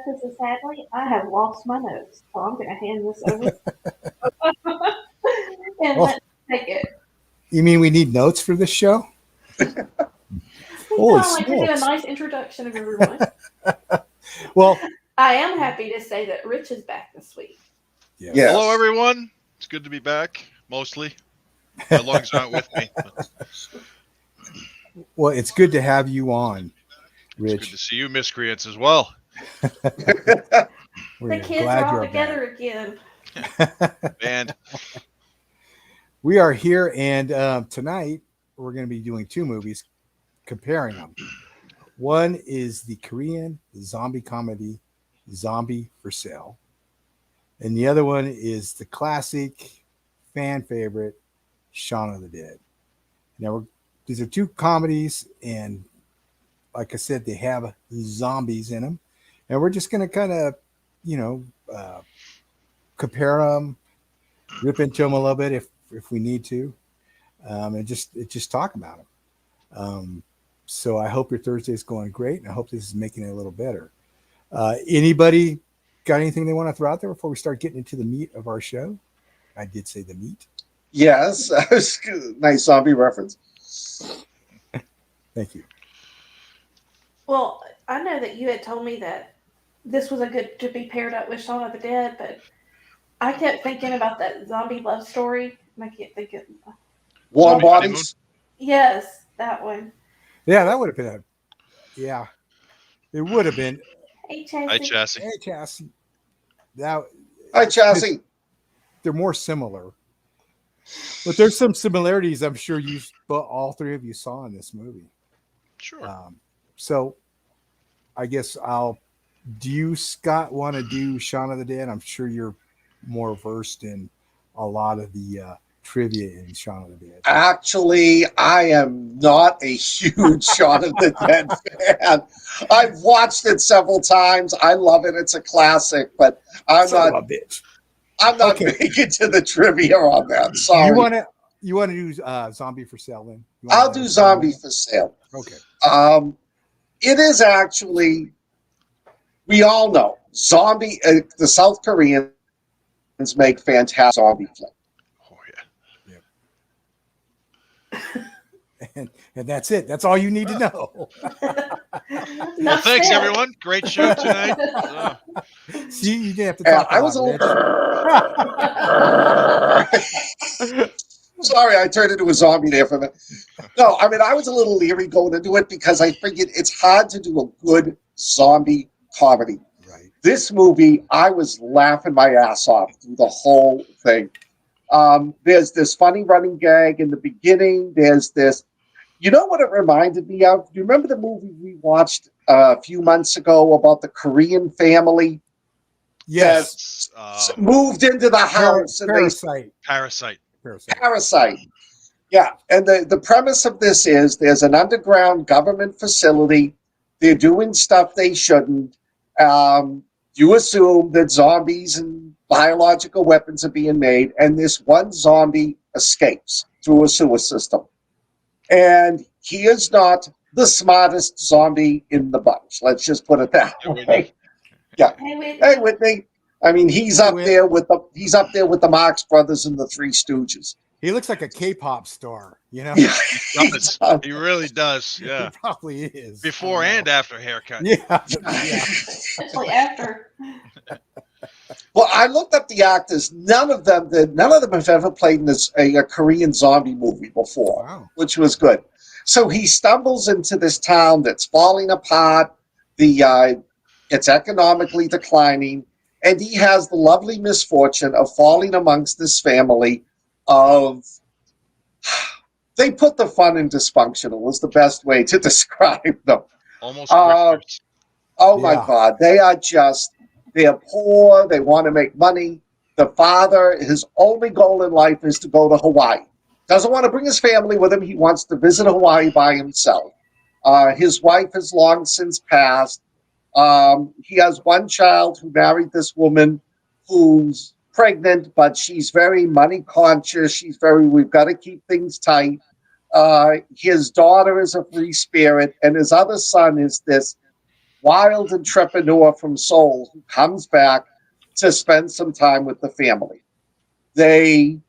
this, and sadly, I have lost my notes. So I'm going to hand this over and Oh, let you take it. you mean we need notes for this show? Holy I like to do a smokes. nice introduction of everyone. Well, I am happy to say that Rich is back this week. yes. Yes. Hello, everyone. It's good to be back, mostly. My lungs aren't with me. Well, it's good to have you on, It's good to Rich. see you miscreants as well. We're The kids glad are all you're together again. back. And We are here, and tonight we're going to be doing two movies, comparing them. One is the Korean zombie comedy Zombie for Sale, and the other one is the classic fan favorite Shaun of the Dead. Now, these are two comedies, and like I said, they have zombies in them, and we're just going to kind of, compare them, rip into them a little bit if we need to, and just talk about them. So I hope your Thursday is going great, and I hope this is making it a little better. Anybody got anything they want to throw out there before we start getting into the meat of our show? I did say the meat. Yes. Nice zombie reference. Thank you. Well, I know that you had told me that this was a good to be paired up with Shaun of the Dead, but I kept thinking about that zombie love story, and I can't think of. Warm Zombie honeymoon? bodies. Yes, that one. Yeah, that would have been it would have been. Hey, hi, Chasey. Chassis. Hey, Cassie. That Hi, Chassis. they're more similar, but there's some similarities. I'm sure all three of you saw in this movie. Sure. So, I guess do you, Scott, want to do Shaun of the Dead? I'm sure you're more versed in a lot of the trivia in Shaun of the Dead. Actually, I am not a huge Shaun of the Dead fan. I've watched it several times. I love it. It's a classic, but I'm Son not of a bitch. big into the trivia on that. Sorry. You want to do Zombie for Sale then? I'll do Zombie for Sale. Okay. It is actually, we all know, the South Koreans make fantastic zombie flick. Oh, yeah. And that's it. That's all you need to know. Well, thanks, everyone. Great show tonight. See, you didn't have to talk. I was a little. Sorry, I turned into a zombie there for a minute. No, I mean, I was a little leery going into it because I figured it's hard to do a good zombie comedy. Right. This movie, I was laughing my ass off through the whole thing. There's this funny running gag in the beginning. There's this. You know what it reminded me of? Do you remember the movie we watched a few months ago about the Korean family? Yes. Moved into the house. Parasite. Parasite. Yeah. And the premise of this is there's an underground government facility. They're doing stuff they shouldn't. You assume that zombies and biological weapons are being made, and this one zombie escapes through a sewer system. And he is not the smartest zombie in the bunch. Let's just put it that way. Yeah. Hey, Whitney. I mean, he's up there with the Marx Brothers and the Three Stooges. He looks like a K-pop star, Yeah, he really does. Yeah. He probably is. Before and after haircut. Yeah. Especially after. Well, I looked up the actors. None of them have ever played in a Korean zombie movie before, which was good. So he stumbles into this town that's falling apart. It's economically declining, and he has the lovely misfortune of falling amongst this family of. They put the fun in dysfunctional was the best way to describe them. Almost grifters. Oh my God, they're poor. They want to make money. The father, his only goal in life is to go to Hawaii. Doesn't want to bring his family with him. He wants to visit Hawaii by himself. His wife has long since passed. He has one child who married this woman who's pregnant, but she's very money conscious. We've got to keep things tight. His daughter is a free spirit, and his other son is this wild entrepreneur from Seoul who comes back to spend some time with the family. They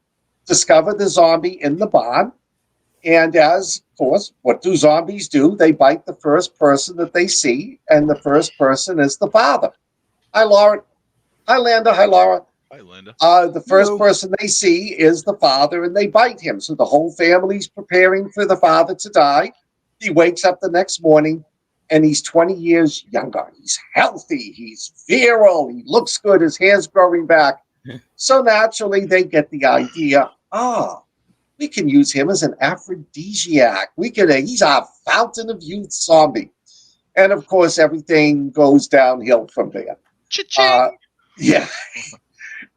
discover the zombie in the barn. And as, of course, what do zombies do? They bite the first person that they see, and the first person is the father. Hi, Laura. Hi, Landa. Hi, Laura. Hi, Linda. The first Hello. person they see is the father, and they bite him. So the whole family's preparing for the father to die. He wakes up the next morning, and he's 20 years younger. He's healthy. He's virile. He looks good. His hair's growing back. So naturally, they get the idea, we can use him as an aphrodisiac. He's our fountain of youth zombie. And of course, everything goes downhill from there. Cha-ching! Yeah,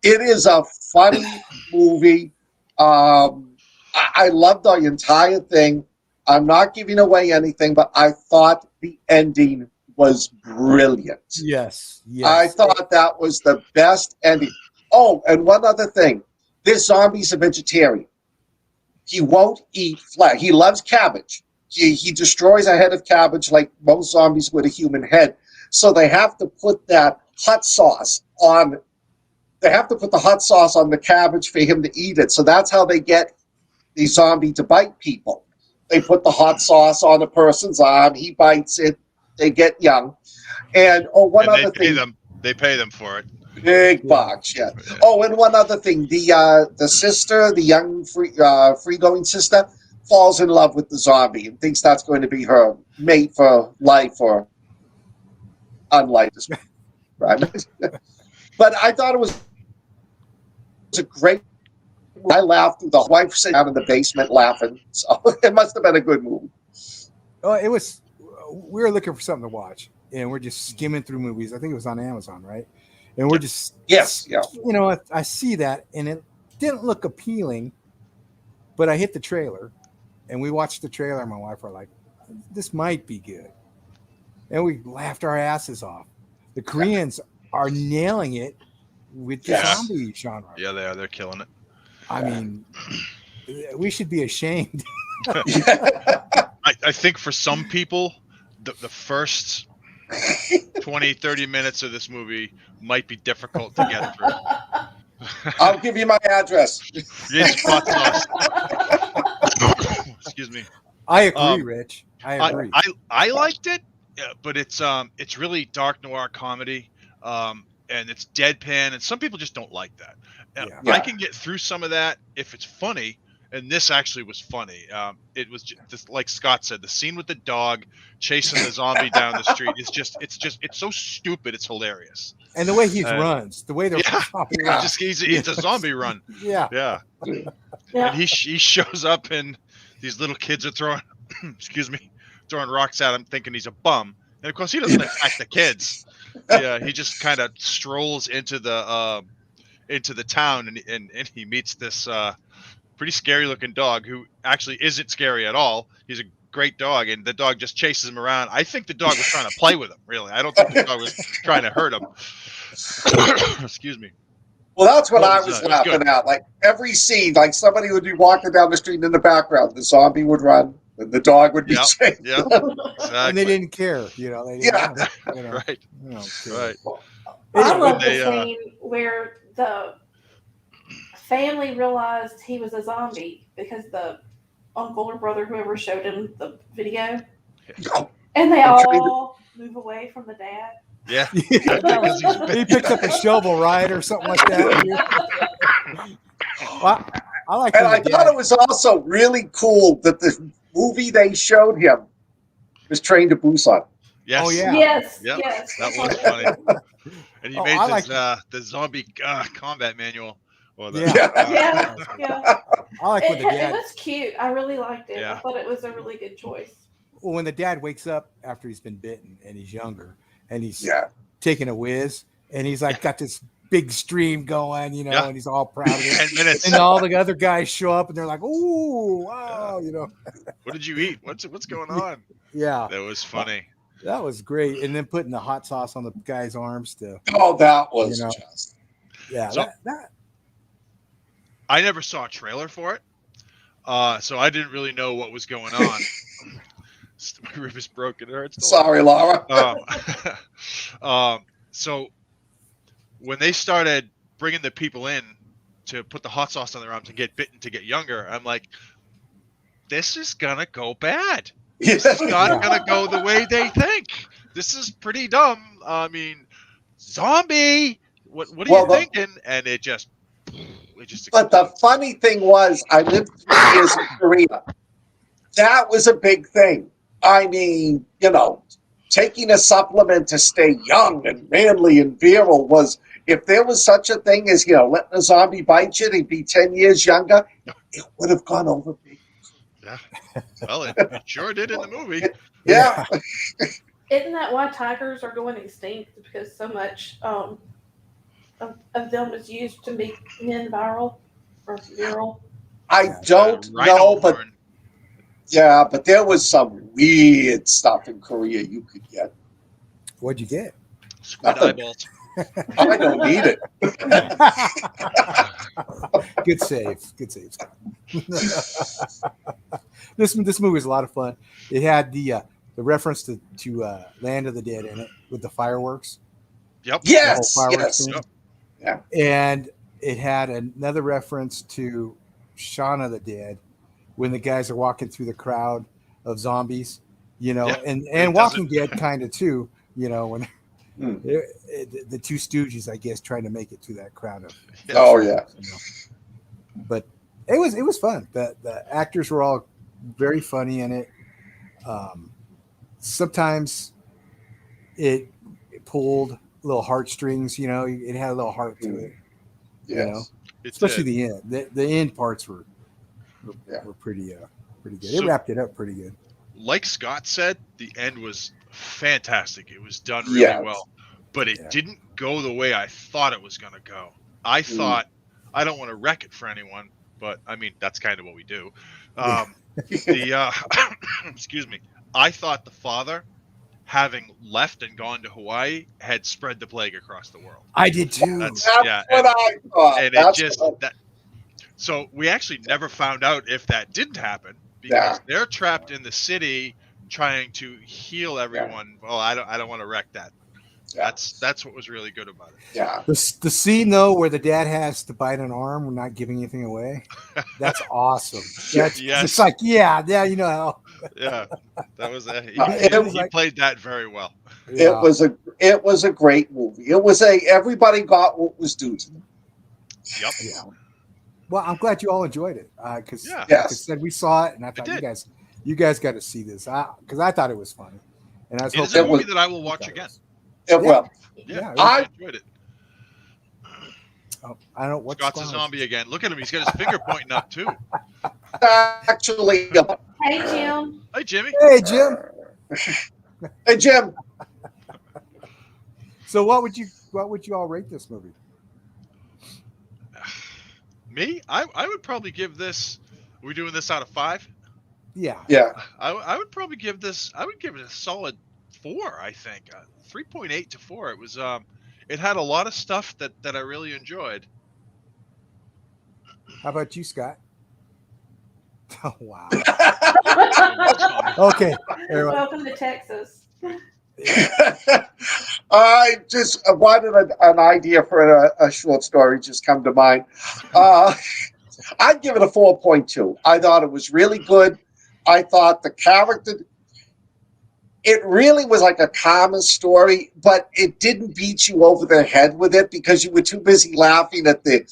it is a funny movie. I loved the entire thing. I'm not giving away anything, but I thought the ending was brilliant. Yes. I thought that was the best ending. Oh, and one other thing. This zombie's a vegetarian. He won't eat flesh. He loves cabbage. He destroys a head of cabbage like most zombies with a human head. So they have to put that hot sauce on. They have to put the hot sauce on the cabbage for him to eat it. So that's how they get the zombie to bite people. They put the hot sauce on a person's arm. He bites it. They get young. And one other thing. They pay them for it. Big bucks, yeah. Oh, and one other thing: the sister, the young free-going sister, falls in love with the zombie and thinks that's going to be her mate for life or unlife. Right? But I thought it was a great. I laughed. The wife sat down in the basement laughing. So it must have been a good movie. Oh, it was. We were looking for something to watch, and we're just skimming through movies. I think it was on Amazon, right? And we're just Yes, yeah. You know, I see that, and it didn't look appealing, but I hit the trailer, and we watched the trailer. And my wife were like, "This might be good," and we laughed our asses off. The Koreans are nailing it with the zombie genre. Yeah, they are. They're killing it. I mean, we should be ashamed. I think for some people, the first 20, 30 minutes of this movie might be difficult to get through. I'll give you my address. It's hot sauce. Excuse me. I agree, Rich. I agree. I liked it, but it's really dark noir comedy, and it's deadpan, and some people just don't like that. I can get through some of that if it's funny. And this actually was funny. It was just like Scott said, the scene with the dog chasing the zombie down the street. It's so stupid. It's hilarious. And the way he runs, the way they're chopping around. It's a zombie run. Yeah. And he shows up and these little kids are throwing, throwing rocks at him, thinking he's a bum. And of course, he doesn't attack the kids. Yeah, he just kind of strolls into the town and he meets this. Pretty scary looking dog who actually isn't scary at all. He's a great dog, and the dog just chases him around. I think the dog was trying to play with him, really. I don't think the dog was trying to hurt him. Excuse me. Well, that's what I was laughing at. Like every scene, like somebody would be walking down the street, and in the background, the zombie would run, and the dog would be chasing. Yeah, exactly. And they didn't care, you know. They didn't, right. Right. I love the scene where the family realized he was a zombie because the uncle or brother, whoever showed him the video, and they all move away from the dad. Yeah. He picks up a shovel, right, or something like that. Well, I like. And I thought it was also really cool that the movie they showed him was Train to Busan. Yes. Oh yeah. Yes. Yep. Yes. That was funny. And he made the zombie combat manual. Yeah. I like when the dad. It was cute. I really liked it. Yeah. I thought it was a really good choice. Well, when the dad wakes up after he's been bitten and he's younger and he's taking a whiz and he's like got this big stream going, you know, and he's all proud of it. 10 minutes. And all the other guys show up and they're like, "Ooh, wow," you know. What did you eat? What's going on? Yeah. That was funny. That was great. And then putting the hot sauce on the guy's arms to. Oh, that was just. Yeah. So, that. I never saw a trailer for it, so I didn't really know what was going on. My rib is broken. It hurts. Sorry, Laura. So when they started bringing the people in to put the hot sauce on their arms and get bitten to get younger, I'm like, this is gonna go bad. This is not gonna go the way they think. This is pretty dumb. I mean, zombie. What are you thinking? And it just But the funny thing was, I lived 3 years in Korea. That was a big thing. I mean, taking a supplement to stay young and manly and virile was, if there was such a thing as, letting a zombie bite you and he'd be 10 years younger, it would have gone over big. Yeah. Well, it sure did in the movie. Yeah. Isn't that why tigers are going extinct? Because so much of them is used to make men viral or virile? I don't know, but yeah, but there was some weird stuff in Korea you could get. What'd you get? Squid eyeballs. I don't need it. Good save. Good save, Scott. This movie was a lot of fun. It had the reference to Land of the Dead in it with the fireworks. Yep. Yes. Yep. Yeah. And it had another reference to Shaun of the Dead when the guys are walking through the crowd of zombies, and Walking Dead kind of too, when the two Stooges, I guess, trying to make it through that crowd of. Oh yeah. But it was fun. The actors were all very funny in it. Sometimes it pulled little heartstrings, it had a little heart to it. Yes. Especially the end. The end parts were pretty good. It wrapped it up pretty good. Like Scott said, the end was fantastic. It was done really well, but it didn't go the way I thought it was going to go. I thought, I don't want to wreck it for anyone, but I mean, that's kind of what we do. Excuse me. I thought the father, having left and gone to Hawaii, had spread the plague across the world. I did too. That's what I thought. And so we actually never found out if that didn't happen because they're trapped in the city trying to heal everyone. Well, I don't want to wreck that. Yeah. That's what was really good about it. Yeah. The scene though where the dad has to bite an arm, we're not giving anything away. That's awesome. It's like how. Yeah, that was he played that very well. Yeah. It was a great movie. It was everybody got what was due to them. Yep. Yeah. Well, I'm glad you all enjoyed it because, like I said, we saw it, and I thought you guys got to see this because I thought it was funny, and I was hoping it's a movie that I will watch again. Well, I enjoyed it. Oh, I don't know what Scott's a zombie again. Look at him; he's got his finger pointing up too. Actually, hey Jim. Hey Jimmy. Hey Jim. Hey Jim. So what would you all rate this movie? Me? I would probably give this. Are we doing this out of 5? Yeah. Yeah. I would probably give this. I would give it a solid 4. I think 3.8 to 4. It was. It had a lot of stuff that I really enjoyed. How about you, Scott? Oh wow. Okay. Welcome to Texas. I just wanted an idea for a short story just come to mind. I'd give it a 4.2. I thought it was really good. I thought the character, it really was like a common story, but it didn't beat you over the head with it because you were too busy laughing at the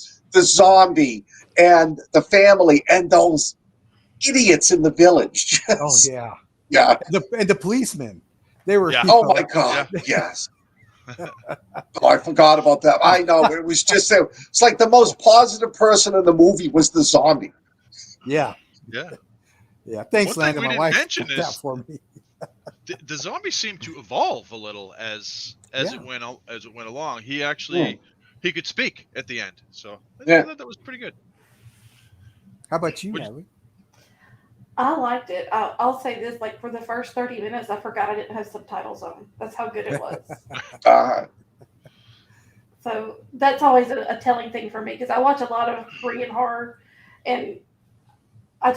zombie and the family and those idiots in the village. Oh yeah. Yeah. And the policemen. They were. Yeah. Oh my God! Yeah. Yes. Oh, I forgot about that. I know it was just. It's like the most positive person in the movie was the zombie. Yeah. Yeah. Yeah. Thanks, Landon. My wife mention that for me. The zombie seemed to evolve a little as it went along. He actually he could speak at the end, so I thought that was pretty good. How about you, Natalie? I liked it. I'll say this: like for the first 30 minutes, I forgot I didn't have subtitles on. That's how good it was. So that's always a telling thing for me because I watch a lot of Korean horror, and I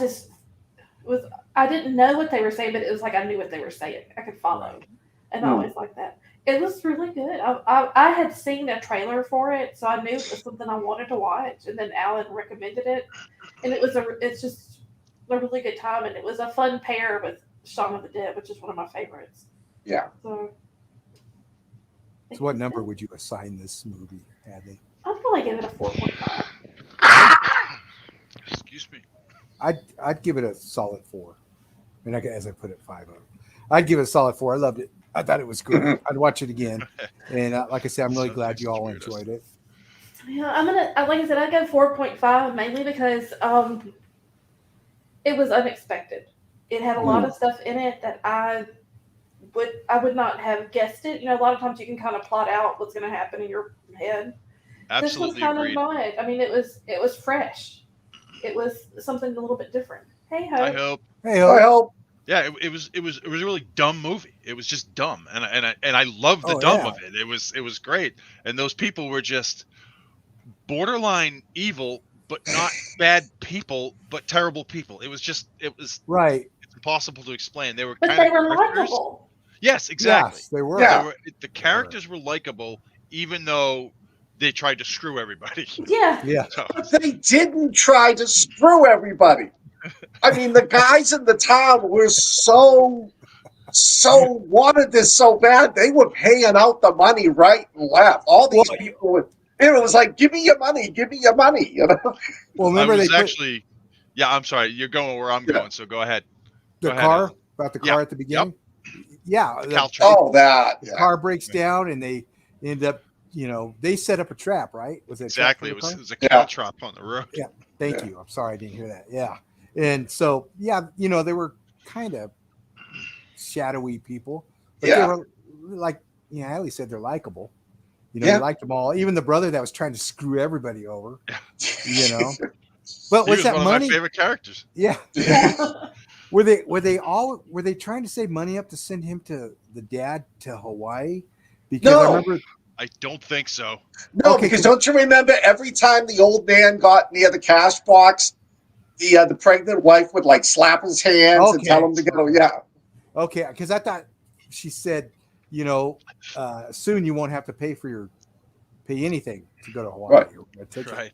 I didn't know what they were saying, but it was like I knew what they were saying. I could follow, and I always like that. It was really good. I had seen a trailer for it, so I knew it was something I wanted to watch. And then Alan recommended it, and it's just a really good time, and it was a fun pair with Shaun of the Dead, which is one of my favorites. Yeah. So what number would you assign this movie, Hadley? I'd probably give it a 4.5. Excuse me. I'd give it a solid 4. I mean, as I put it, 5 out. I'd give it a solid 4. I loved it. I thought it was good. I'd watch it again. And like I said, I'm really glad you all enjoyed it. Yeah, like I said, I'd go 4.5 mainly because it was unexpected. It had a lot of stuff in it that I would not have guessed it. A lot of times you can kind of plot out what's going to happen in your head. Absolutely. This was kind of not. I mean, it was fresh. It was something a little bit different. Hey ho. Hey ho. Yeah, it was a really dumb movie. It was just dumb, and I loved the dumb of it. It was great, and those people were just borderline evil, but not bad people, but terrible people. It was right. It's impossible to explain. They were likable. Yes, exactly. Yes, they were. Yeah. The characters were likable, even though they tried to screw everybody. Yeah. Yeah. But they didn't try to screw everybody. I mean, the guys in the town were so wanted this so bad. They were paying out the money right and left. All these people were. It was like, give me your money. Well, remember I'm sorry. You're going where I'm going, so go ahead. The car at the beginning. Yep. Yeah. The car breaks down, and they end up. They set up a trap, right? Was it exactly? It was a cow trap on the road. Yeah. Thank you. I'm sorry I didn't hear that. Yeah. And so, they were kind of shadowy people, but they were like, Allie said, they're likable. You liked them all, even the brother that was trying to screw everybody over. But was that one money? Of my favorite characters. Yeah. Were they trying to save money up to send him to the dad to Hawaii? Because I remember. I don't think so. No, because don't you remember every time the old man got near the cash box, the pregnant wife would like slap his hands and tell him to go. Yeah. Okay, because I thought she said, soon you won't have to pay anything to go to Hawaii. Right.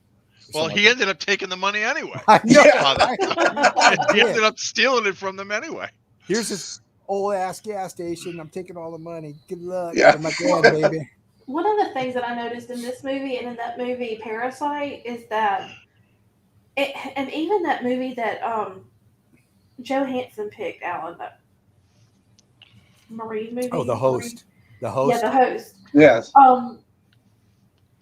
Well, he ended up taking the money anyway. He ended up stealing it from them anyway. Here's this old ass gas station. I'm taking all the money. Good luck. Yeah. I'm like, baby. One of the things that I noticed in this movie and in that movie Parasite is that and even that movie that Joe Hansen picked, Alan, that Marine movie. Oh, The Host. The Host. Yes.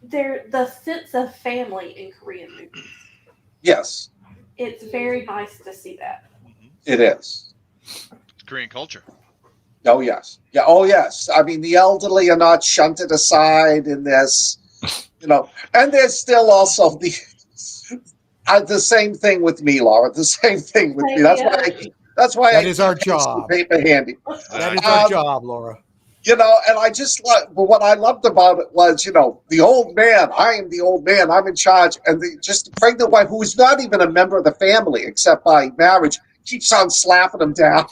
The sense of family in Korean movies. Yes. It's very nice to see that. It is. It's Korean culture. Oh, yes. Yeah. Oh, yes. I mean, the elderly are not shunted aside in this, and there's still also the same thing with me, Laura. The same thing with me. That's why that is our job. Paper handy. That is our job, Laura. And I just but what I loved about it was, the old man. I am the old man. I'm in charge, and just the pregnant wife, who is not even a member of the family except by marriage, keeps on slapping him down.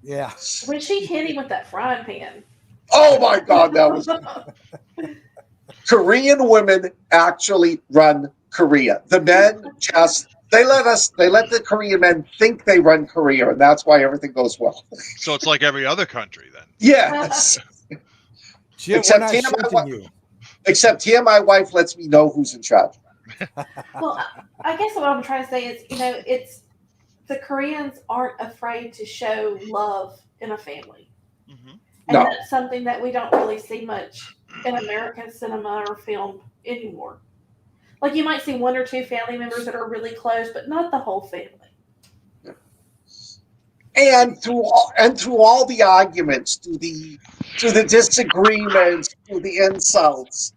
Yeah. When she hit him with that frying pan. Oh my God, that was. Korean women actually run Korea. The men they let the Korean men think they run Korea, and that's why everything goes well. So it's like every other country then. Yes. Jim, except here, my wife lets me know who's in charge. Well, I guess what I'm trying to say is, it's the Koreans aren't afraid to show love in a family. Mm-hmm. And that's something that we don't really see much in American cinema or film anymore. Like, you might see one or two family members that are really close, but not the whole family. And through all the arguments, to the disagreements, to the insults,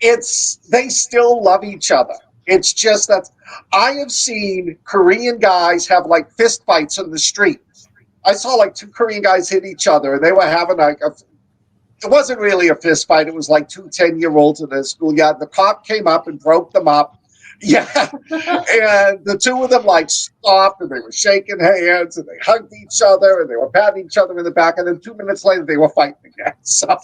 they still love each other. It's just that I have seen Korean guys have like fist fights in the street. I saw like two Korean guys hit each other, and they were having it wasn't really a fist fight. It was like two 10-year-olds in a schoolyard. The cop came up and broke them up. Yeah. And the two of them like stopped and they were shaking hands and they hugged each other and they were patting each other in the back. And then 2 minutes later, they were fighting again. So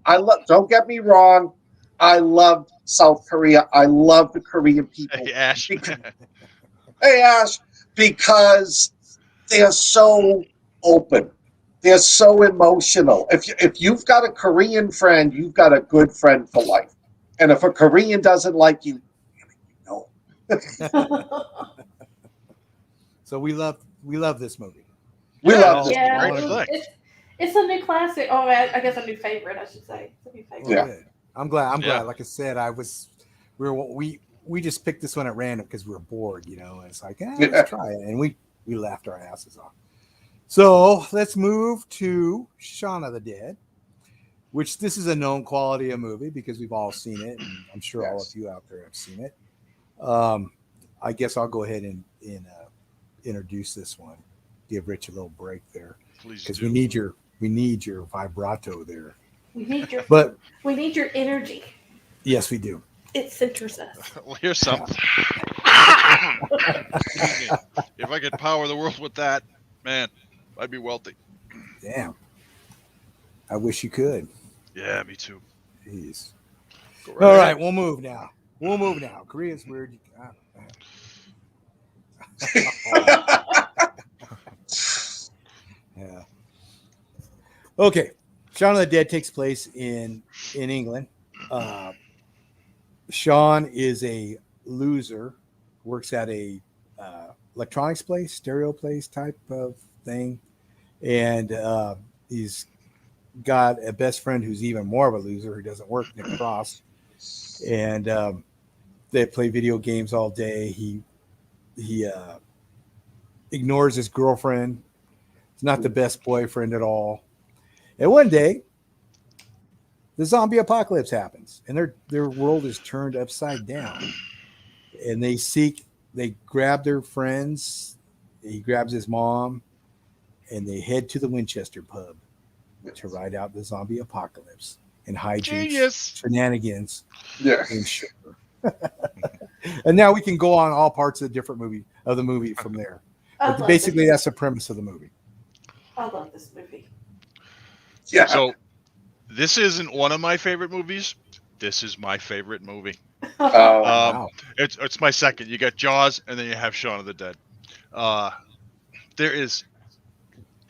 I love, don't get me wrong. I loved South Korea. I love the Korean people. Hey, Ash. Hey, Ash, because they're so open. They're so emotional. If you've got a Korean friend, you've got a good friend for life. And if a Korean doesn't like you, no. So we love this movie. We love this. Yeah, movie. it's a new classic. Oh, I guess a new favorite, I should say. It's a new favorite. Yeah. Good. I'm glad. Like I said, we just picked this one at random because we were bored, you know. And it's like, let's try it, and we laughed our asses off. So let's move to Shaun of the Dead, which this is a known quality of movie because we've all seen it, and I'm sure all of you out there have seen it. I guess I'll go ahead and introduce this one. Give Rich a little break there, because we need your vibrato there. We need your energy. Yes, we do. It centers us. Well, here's something. If I could power the world with that, man, I'd be wealthy. Damn. I wish you could. Yeah, me too. Jeez. Right all right, we'll move now. Korea's weird. Yeah. Okay. Shaun of the Dead takes place in England. Shaun is a loser, works at a electronics place, stereo place type of thing, and he's got a best friend who's even more of a loser who doesn't work, Nick Frost, and they play video games all day. He ignores his girlfriend. He's not the best boyfriend at all. And one day, the zombie apocalypse happens, and their world is turned upside down. And they grab their friends. He grabs his mom, and they head to the Winchester pub to ride out the zombie apocalypse and hijinks, shenanigans. Yeah. And sugar. And now we can go on all parts of the movie from there. But basically, that's the premise of the movie. I love this movie. Yeah. So this isn't one of my favorite movies. This is my favorite movie. Wow. It's my second. You got Jaws, and then you have Shaun of the Dead. There is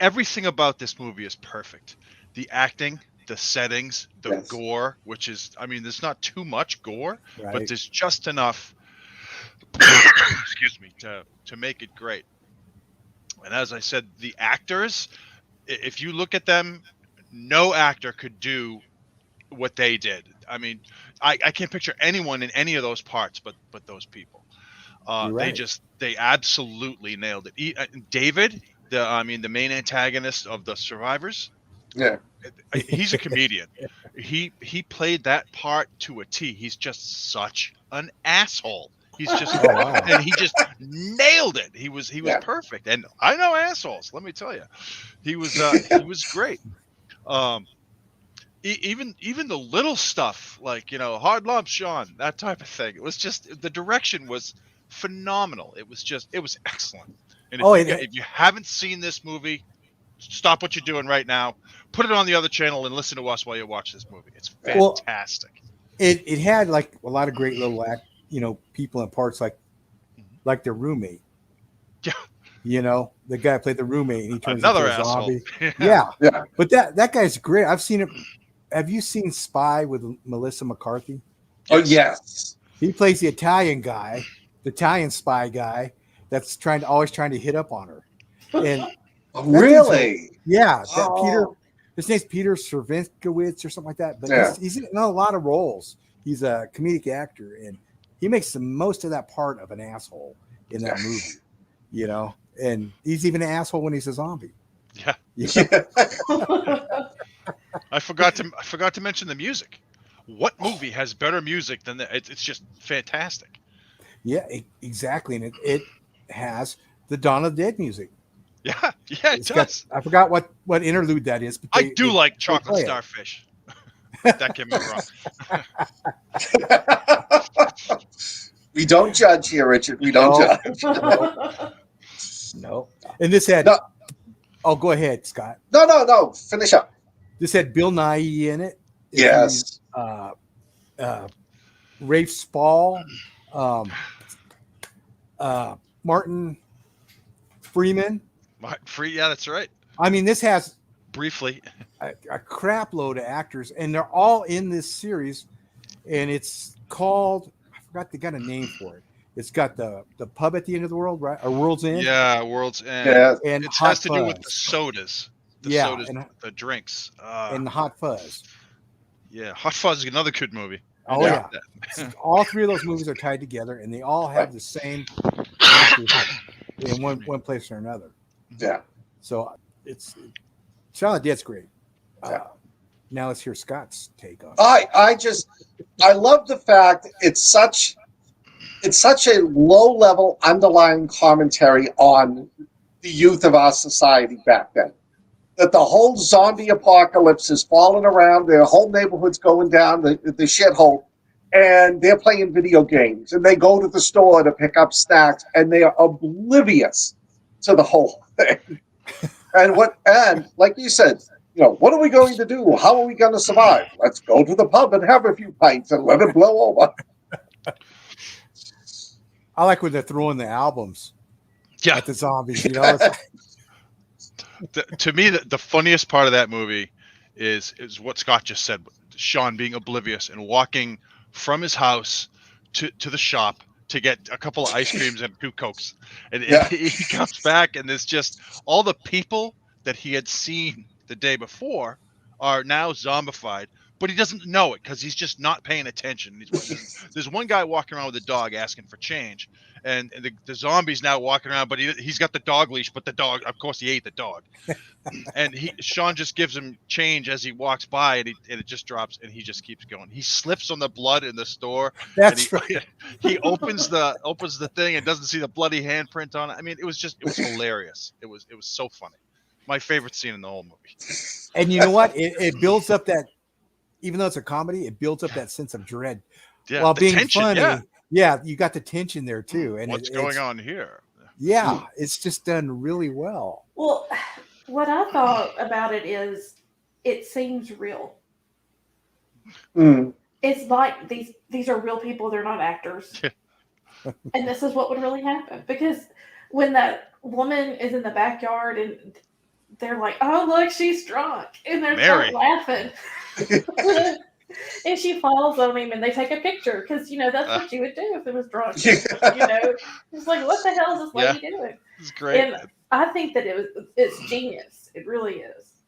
everything about this movie is perfect. The acting, the settings, the gore, which is, I mean, there's not too much gore, but there's just enough. Excuse me, to make it great. And as I said, the actors, if you look at them, no actor could do what they did. I mean, I can't picture anyone in any of those parts but those people. They absolutely nailed it. David, the main antagonist of the survivors. Yeah. He's a comedian. He played that part to a T. He's just such an asshole. He's just and he just nailed it. He was perfect. And I know assholes, let me tell you. He was great. Even the little stuff like, hard lump Shaun, that type of thing. It was just, the direction was phenomenal. It was excellent. And if you haven't seen this movie, stop what you're doing right now, put it on the other channel and listen to us while you watch this movie. It's fantastic. It had like a lot of great little people in parts like their roommate. Yeah. The guy played the roommate and he turns another into a zombie. Yeah. But that guy's great. I've seen it. Have you seen Spy with Melissa McCarthy? Oh yes. He plays the Italian guy, the Italian spy guy that's always trying to hit up on her. And really? Yeah. Peter. His name's Peter Servinkiewicz or something like that. But he's in a lot of roles. He's a comedic actor, and he makes the most of that part of an asshole in that movie. And he's even an asshole when he's a zombie. Yeah. I forgot to mention the music. What movie has better music than that? It's just fantastic. Yeah, exactly. And it has the Dawn of the Dead music. Yeah, it does. I forgot what interlude that is. But I do like Chocolate Starfish. That can be wrong. We don't judge here, Richard. We don't judge. No. And this had. Oh, go ahead, Scott. No. Finish up. This had Bill Nighy in it. Yes. Rafe Spall, Martin Freeman. Yeah, that's right. I mean, this has briefly a crap load of actors, and they're all in this series, and it's called, I forgot, they got a name for it. It's got the pub at the end of the world, right? Or World's End. Yeah, World's End. Yeah. And it has to do with the sodas. Sodas, and the drinks. And the Hot Fuzz. Yeah, Hot Fuzz is another good movie. Oh, yeah. All three of those movies are tied together, and they all have the same in one place or another. Yeah. So Shaun of the Dead's great. Now let's hear Scott's take on it. I love the fact it's such a low-level underlying commentary on the youth of our society back then. That the whole zombie apocalypse is falling around, their whole neighborhood's going down the shithole, and they're playing video games, and they go to the store to pick up snacks, and they are oblivious to the whole thing. And like you said, what are we going to do? How are we going to survive? Let's go to the pub and have a few pints and let it blow over. I like when they're throwing the albums at the zombies. To me, the funniest part of that movie is what Scott just said. Shaun being oblivious and walking from his house to the shop to get a couple of ice creams and 2 Cokes. And he comes back, and there's just all the people that he had seen the day before are now zombified, but he doesn't know it because he's just not paying attention. There's one guy walking around with a dog asking for change, and the zombie's now walking around, but he's got the dog leash, but the dog, of course, he ate the dog. And Shaun just gives him change as he walks by, and it just drops, and he just keeps going. He slips on the blood in the store. That's right. He opens the thing and doesn't see the bloody handprint on it. I mean, it was hilarious. It was so funny. My favorite scene in the whole movie. And you know what? It builds up that, even though it's a comedy, it builds up that sense of dread. Yeah, while being tension, funny. Yeah, you got the tension there too. And what's going on here? Yeah, it's just done really well. Well, what I thought about it is it seems real. Mm. It's like these are real people, they're not actors. And this is what would really happen. Because when that woman is in the backyard and they're like, oh, look, she's drunk. And they're laughing. And she falls on him and they take a picture because, that's what you would do if it was drunk. It's like, what the hell is this lady doing? It's great. And I think that it's genius. It really is.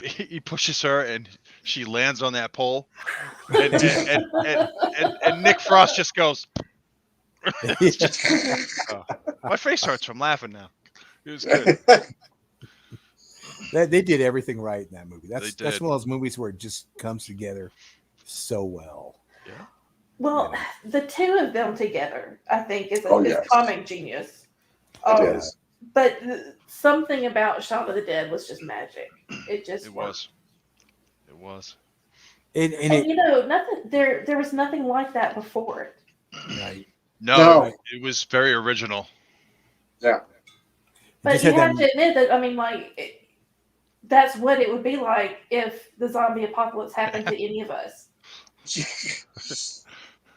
He pushes her and she lands on that pole. And Nick Frost just goes. My face hurts from laughing now. It was good. They did everything right in that movie. That's one of those movies where it just comes together so well. Yeah. Well, the two of them together, I think, is comic genius. It is. But something about Shaun of the Dead was just magic. It was. And nothing. There was nothing like that before it. Right. No, it was very original. Yeah. But you have to admit that, that's what it would be like if the zombie apocalypse happened to any of us.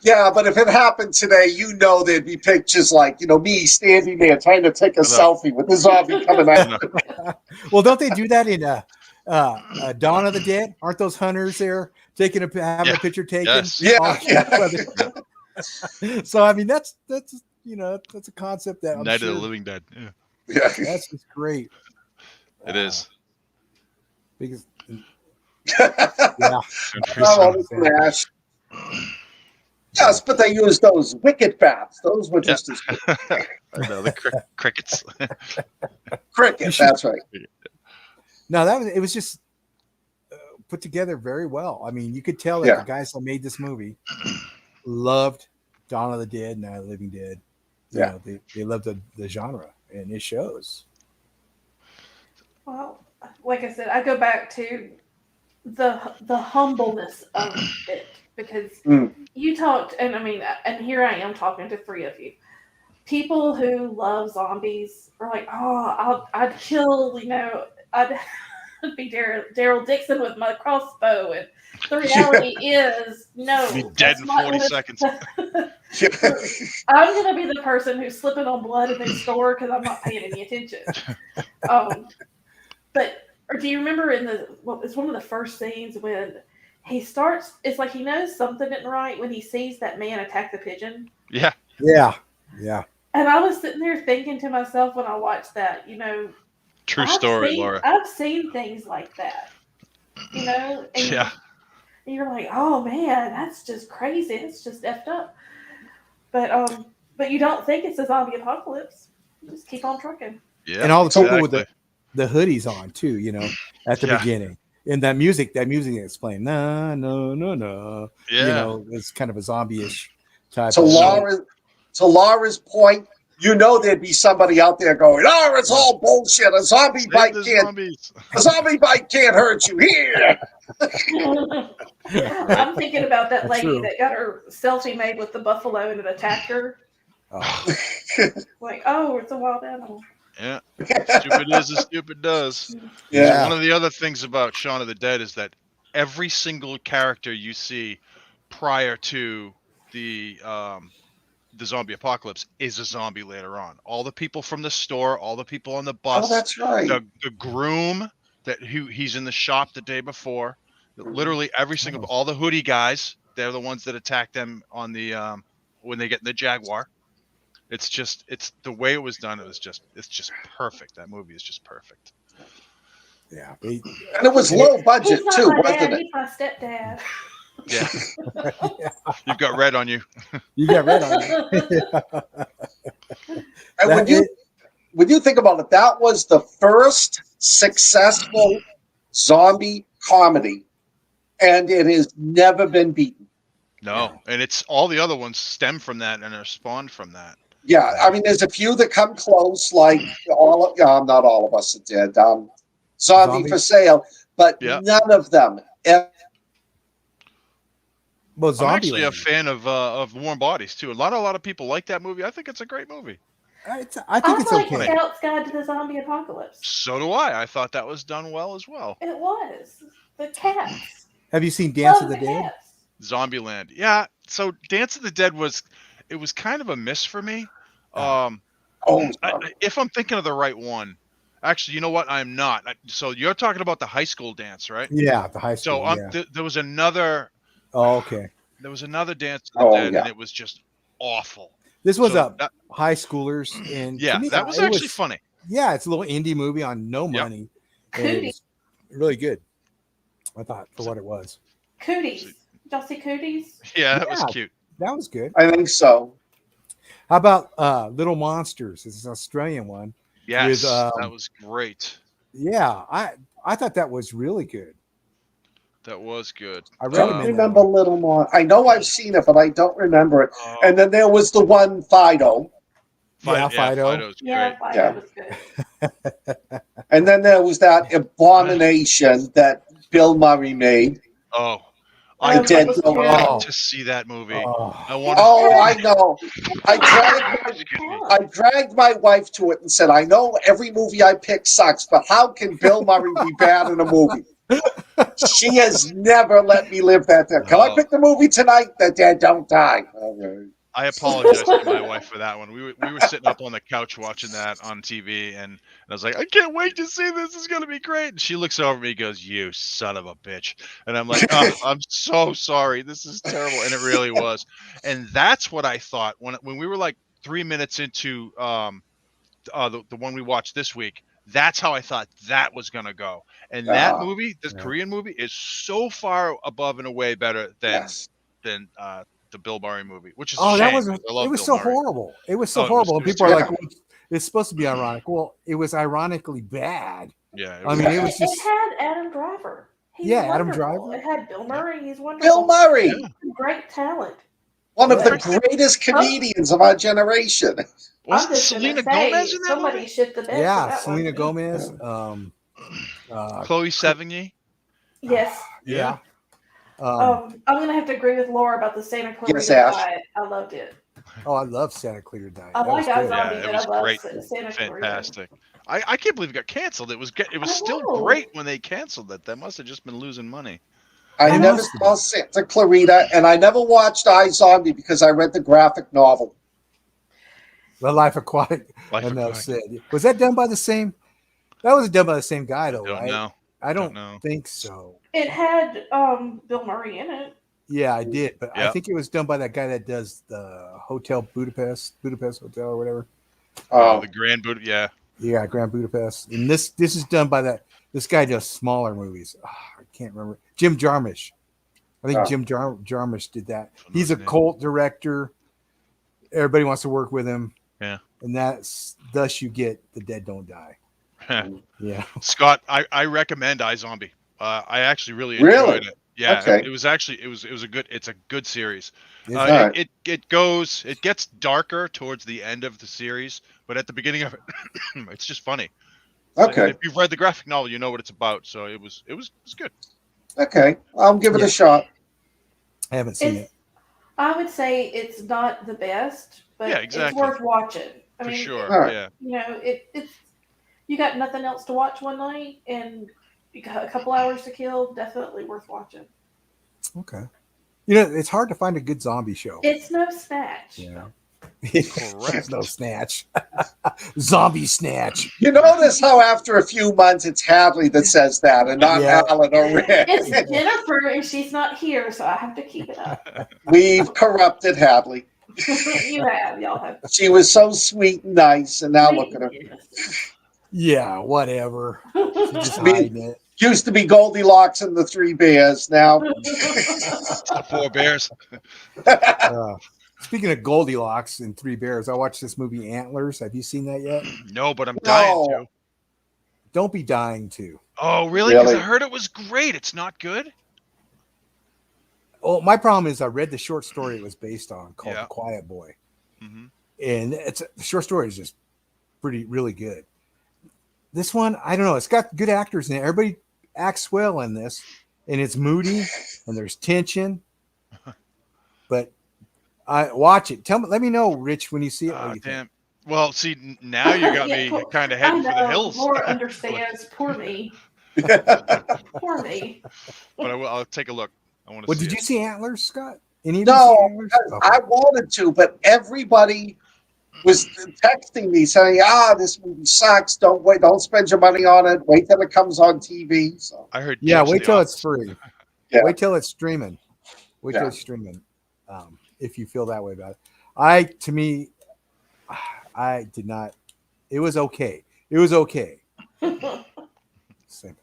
Yeah, but if it happened today, there'd be pictures like, me standing there trying to take a selfie with the zombie coming out. Well, don't they do that in Dawn of the Dead? Aren't those hunters there having a picture taken? Yes. Yeah. So that's a concept that Night of the Living Dead. Yeah. That's just great. It is. Because Yes, but they used those wicket bats. Those were just as good. I know, the crickets. Cricket, that's right. No, it was just put together very well. I mean, you could tell that the guys that made this movie loved Dawn of the Dead, Night of the Living Dead. They loved the genre, and it shows. Well, like I said, I go back to the humbleness of it. because you talked, and I mean, and here I am talking to three of you. People who love zombies are like, oh, I'd kill, I'd be Daryl Dixon with my crossbow, and the reality is, no, be dead in 40 seconds. I'm gonna be the person who's slipping on blood in the store because I'm not paying any attention. Or do you remember it's one of the first scenes when he starts? It's like he knows something isn't right when he sees that man attack the pigeon. Yeah. And I was sitting there thinking to myself when I watched that, true story, Laura. I've seen things like that, and you're like, oh man, that's just crazy. It's just effed up. But you don't think it's a zombie apocalypse. You just keep on trucking. Yeah, and all the people with the hoodies on too, at the beginning. And that music is playing. No. Yeah. It's kind of a zombie-ish type. To Laura's point, there'd be somebody out there going, "Oh, it's all bullshit. A zombie bite can't hurt you here." I'm thinking about that lady that got her selfie made with the buffalo and it attacked her. Like, it's a wild animal. Yeah, stupid is as stupid does. Yeah. So one of the other things about Shaun of the Dead is that every single character you see prior to the zombie apocalypse is a zombie later on. All the people from the store, all the people on the bus. Oh, that's right. The groom he's in the shop the day before. Literally every single all the hoodie guys. They're the ones that attack them on the when they get in the Jaguar. It's the way it was done. It's just perfect. That movie is just perfect. Yeah, and it was low budget too, wasn't it? He's my stepdad. Yeah. You've got red on you. You got red on you. And when you think about it, that was the first successful zombie comedy, and it has never been beaten. No, and it's all the other ones stem from that and are spawned from that. Yeah, I mean, there's a few that come close, like not all of us are dead. Zombie for Sale, but none of them. Well, I'm actually a fan of Warm Bodies too. A lot of people like that movie. I think it's a great movie. I think it's okay. Scout's Guide to the Zombie Apocalypse. So do I. I thought that was done well as well. It was. The cats. Have you seen Dance of the Dead? Zombieland. Yeah. So Dance of the Dead was kind of a miss for me. If I'm thinking of the right one. Actually, you know what? I'm not. So you're talking about the high school dance, right? Yeah, the high school. So there was another. Oh, okay. There was another Dance of the Dead, and it was just awful. This was high schoolers, and that was actually funny. Yeah, it's a little indie movie on no money. It was really good. I thought for what it was. Cooties. Did y'all see Cooties? Yeah, that was cute. That was good. I think so. How about Little Monsters? It's an Australian one. Yes, that was great. Yeah, I thought that was really good. That was good. I remember a little more. I know I've seen it, but I don't remember it. And then there was the one Fido. Fido. Fido's great. Fido was good. And then there was that abomination that Bill Murray made. Oh, I did to see that movie. I know. I dragged my wife to it and said, "I know every movie I pick sucks, but how can Bill Murray be bad in a movie?" She has never let me live that down. Can I pick the movie tonight? That Dad don't die. Okay. I apologize to my wife for that one. We were sitting up on the couch watching that on TV, and I was like, I can't wait to see this. It's going to be great. And she looks over at me and goes, "You son of a bitch." And I'm like, "Oh, I'm so sorry. This is terrible." And it really was. And that's what I thought when we were like 3 minutes into the one we watched this week. That's how I thought that was going to go. And that movie, this Korean movie, is so far above and away better than the Bill Murray movie, which is it was so horrible. It was so horrible. And people are like, well, it's supposed to be ironic. Well, it was ironically bad. Yeah. I mean, it was just. It had Adam Driver. Adam Driver. It had Bill Murray. He's wonderful. Bill Murray. Great talent. One of the greatest comedians of our generation. Wasn't Selena Gomez in that somebody movie? Shit the bed. Yeah, Selena Gomez. Chloe Sevigny. Yes. Yeah. I'm gonna have to agree with Laura about the Santa Clarita Diet. I loved it. Oh, I love Santa Clarita Diet. I like iZombie, yeah, but I love great. Santa Clarita. Fantastic. I can't believe it got canceled. It was still great when they canceled it. That must have just been losing money. I never saw Santa Clarita, and I never watched iZombie because I read the graphic novel. The Life Aquatic. Was that done by the same? That was done by the same guy, though, right? I don't think so. It had Bill Murray in it. Yeah, I did, but I think it was done by that guy that does the Hotel Budapest Hotel or whatever. Oh, the Grand Budapest. Yeah, Grand Budapest. And this is done by this guy does smaller movies. Oh, I can't remember. Jim Jarmusch. I think Jim Jarmusch did that. He's a cult director. Everybody wants to work with him. Yeah. And thus you get The Dead Don't Die. Yeah. Scott, I recommend iZombie. I actually really enjoyed it. Yeah, okay. It was a good series. It gets darker towards the end of the series, but at the beginning of it, it's just funny. Okay. If you've read the graphic novel, you know what it's about. So it was good. Okay, I'll give it a shot. I haven't seen it. I would say it's not the best, but it's worth watching. I mean, sure. Yeah. You know, it's you got nothing else to watch one night, and you got a couple hours to kill. Definitely worth watching. Okay. You know, it's hard to find a good zombie show. It's no Snatch. Yeah. It's no Snatch. Zombie Snatch. You notice how after a few months it's Hadley that says that and not Alan or Rick. It's Jennifer and she's not here, so I have to keep it up. We've corrupted Hadley. Y'all have. She was so sweet and nice, and now look at her. Yeah, whatever. Just hiding it. Used to be Goldilocks and the Three Bears. Now the Four Bears. Speaking of Goldilocks and Three Bears, I watched this movie Antlers. Have you seen that yet? No, but I'm dying to. Don't be dying to. Oh, really? Because I heard it was great. It's not good? Well, my problem is I read the short story it was based on called The Quiet Boy. Mm-hmm. And the short story is just really good. This one, I don't know. It's got good actors in it. Everybody acts well in this. And it's moody and there's tension. But I watch it. Let me know, Rich, when you see it. What you think. Well, see, now you got me kind of heading for the hills. Laura understands. Poor me. Poor me. But I'll take a look. I want to. Well, did you see Antlers, Scott? No, I wanted to, but everybody was texting me saying, this movie sucks. Don't spend your money on it. Wait till it comes on TV. So I heard. Wait till it's free. Wait till it's streaming. Wait till it's streaming. If you feel that way about it. I did not. It was okay. Same.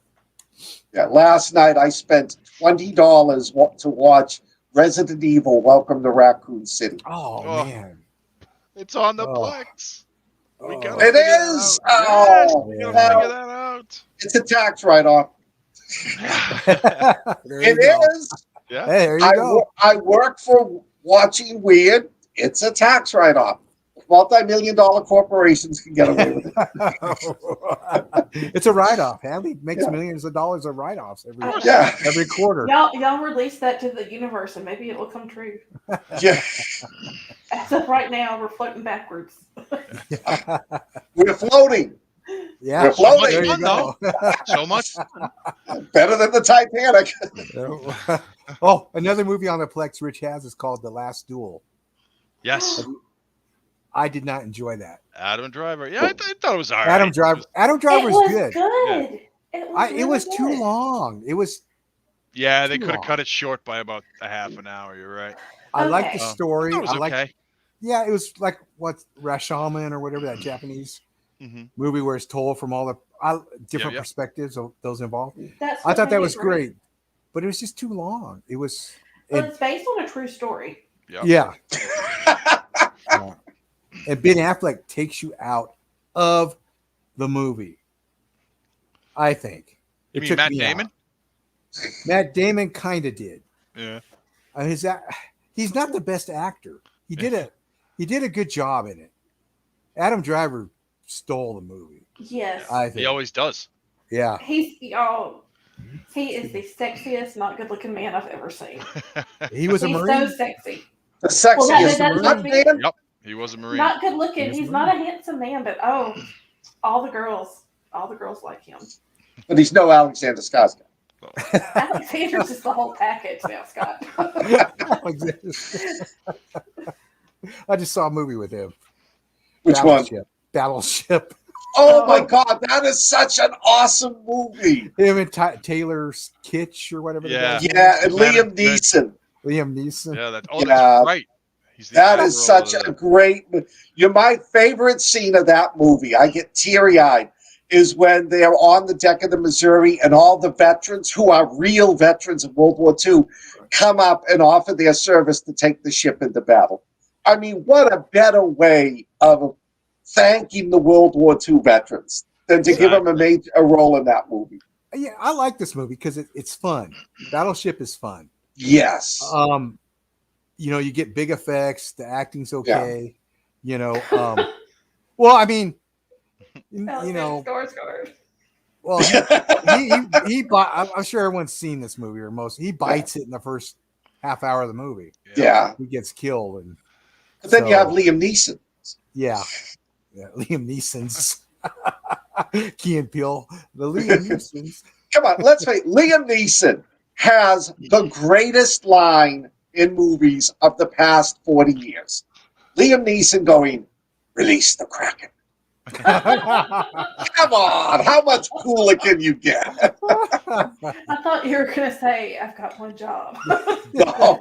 Yeah, last night I spent $20 to watch Resident Evil: Welcome to Raccoon City. Oh man. It's on the Plex. It is. We gotta figure that out. It's a tax write-off. It is. Yeah. Hey, there you go. I work for watching Wyrd. It's a tax write-off. Multi-million-dollar corporations can get away with it. It's a write-off. Hadley makes millions of dollars of write-offs every quarter. Y'all release that to the universe, and maybe it will come true. Yeah. As of right now, we're floating backwards. We're floating. Yeah, we're floating. There you go. So much better than the Titanic. Another movie on the Plex Rich has is called The Last Duel. Yes. I did not enjoy that. Adam Driver. Yeah, I thought it was all right. Adam Driver was good. Yeah. It was too long. It was. Yeah, they could have cut it short by about a half an hour. You're right. I like the story. It was okay. Yeah, it was like Rashomon or whatever, that Japanese movie where it's told from all the different perspectives of those involved. I thought that was great, but it was just too long. It was. It's based on a true story. Yeah. And Ben Affleck takes you out of the movie. I think. You mean Matt Damon? Matt Damon kind of did. Yeah. He's not the best actor. He did a good job in it. Adam Driver stole the movie. Yes. I think. He always does. Yeah. He is the sexiest, not good-looking man I've ever seen. He was a He's Marine. so sexy. The sexiest that's man. Yep, he was a Marine. Not good looking. He's not a handsome man, but all the girls like him. But he's no Alexander Skarsgård. Alexander's just the whole package now, Scott. I just saw a movie with him. Which Battleship. Oh my God, that is such an awesome movie. Him and Taylor Kitsch or whatever. And Liam Neeson. Yeah, that's right. That is such a great. My favorite scene of that movie. I get teary-eyed. Is when they're on the deck of the Missouri and all the veterans who are real veterans of World War II come up and offer their service to take the ship into battle. I mean, what a better way of thanking the World War II veterans than to give them a role in that movie. Yeah, I like this movie because it's fun. Battleship is fun. Yes. You get big effects. The acting's okay. Yeah. Well, I mean, Skarsgård. Well, he I'm sure everyone's seen this movie or most. He bites it in the first half hour of the movie. Yeah. He gets killed. But then you have Liam Neeson. Yeah. Liam Neeson's. Key and Peele. The Liam Neesons. Come on, let's face it. Liam Neeson has the greatest line in movies of the past 40 years. Liam Neeson going, "Release the Kraken." Come on, how much cooler can you get? I thought you were going to say, "I've got one job." No.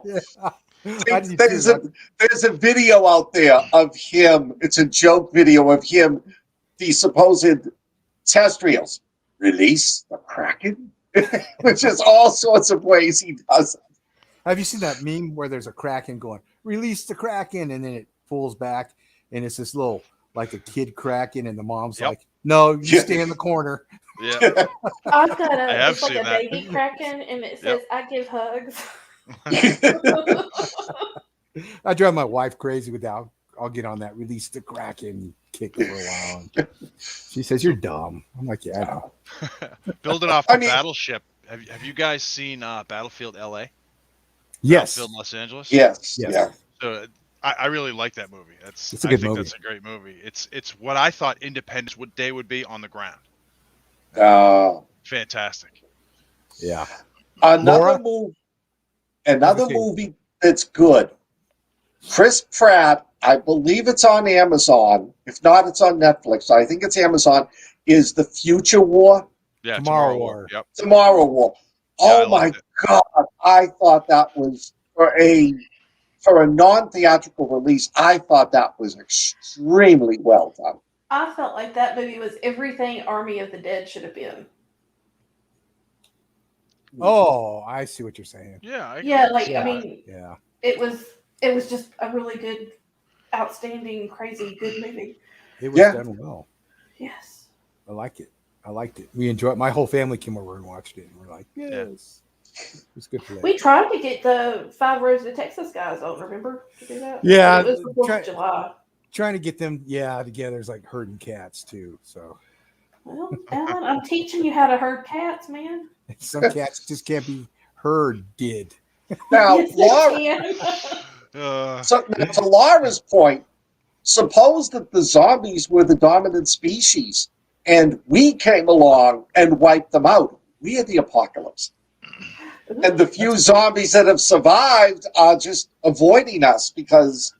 There's a video out there of him. It's a joke video of him, the supposed terrestrials. Release the Kraken? Which is all sorts of ways he does it. Have you seen that meme where there's a Kraken going, "Release the Kraken," and then it pulls back and it's this little, like a kid Kraken, and the mom's like, "No, you stay in the corner." Yeah. I've got it's like a baby Kraken, and it says, "I give hugs." I drive my wife crazy with that. I'll get on that. Release the Kraken, kick her for a while. She says, "You're dumb." I'm like, "Yeah, I know." Building off the Battleship, have you guys seen Battlefield LA? Yes. Battlefield Los Angeles? Yes. Yeah. So I really like that movie. It's a good movie. That's a great movie. It's what I thought Independence Day would be on the ground. Fantastic. Yeah. Another movie that's good. Chris Pratt, I believe it's on Amazon. If not, it's on Netflix. I think it's Amazon. Is The Future War? Yeah, Tomorrow War. Yep. Tomorrow War. Oh my God! I thought that was for a non-theatrical release. I thought that was extremely well done. I felt like that movie was everything Army of the Dead should have been. Oh, I see what you're saying. Yeah. I mean, yeah. It was just a really good, outstanding, crazy, good movie. It was done well. Yes. I liked it. We enjoyed it. My whole family came over and watched it, and we're like, yes. It's good for that. We tried to get the 5 Roads to Texas guys on, remember? To do that? Yeah. It was the 4th of July. Trying to get them, together is like herding cats, too. So. Well, Alan, I'm teaching you how to herd cats, man. Some cats just can't be herded. Now, Yes, so to Laura's point, suppose that the zombies were the dominant species and we came along and wiped them out. We had the apocalypse. And the few zombies that have survived are just avoiding us because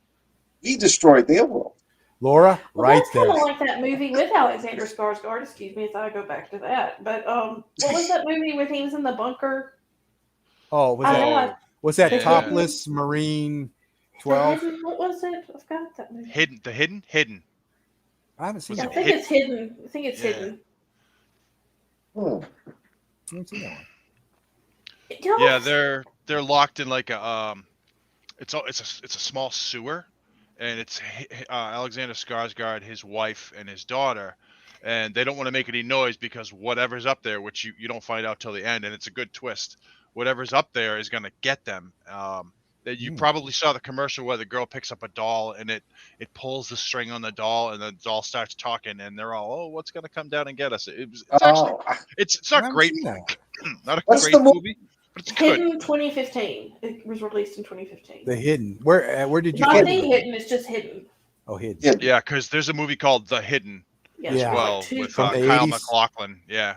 we destroyed their world. Laura, right there. That's kind of like that movie with Alexander Skarsgård. Excuse me as I go back to that. But what was that movie when he was in the bunker? Oh, was that Topless Marine 12? What was it? I forgot that movie. Hidden. I haven't seen I that. think it's hidden. Hidden. I haven't seen that one. Yeah, they're locked in like a it's a small sewer, and it's Alexander Skarsgård, his wife, and his daughter, and they don't want to make any noise because whatever's up there, which you don't find out till the end, and it's a good twist. Whatever's up there is going to get them. You probably saw the commercial where the girl picks up a doll and it pulls the string on the doll and the doll starts talking and they're all, "Oh, what's going to come down and get us?" It's not great. Not a What's great the movie, but it's good. Hidden 2015. It was released in 2015. The Hidden. Where did you Not get the it? Hidden. It's just Hidden. Oh, Hidden. Yeah, because there's a movie called The Hidden Yeah, as Yeah. well like two with From the Kyle 80s. MacLachlan. Yeah,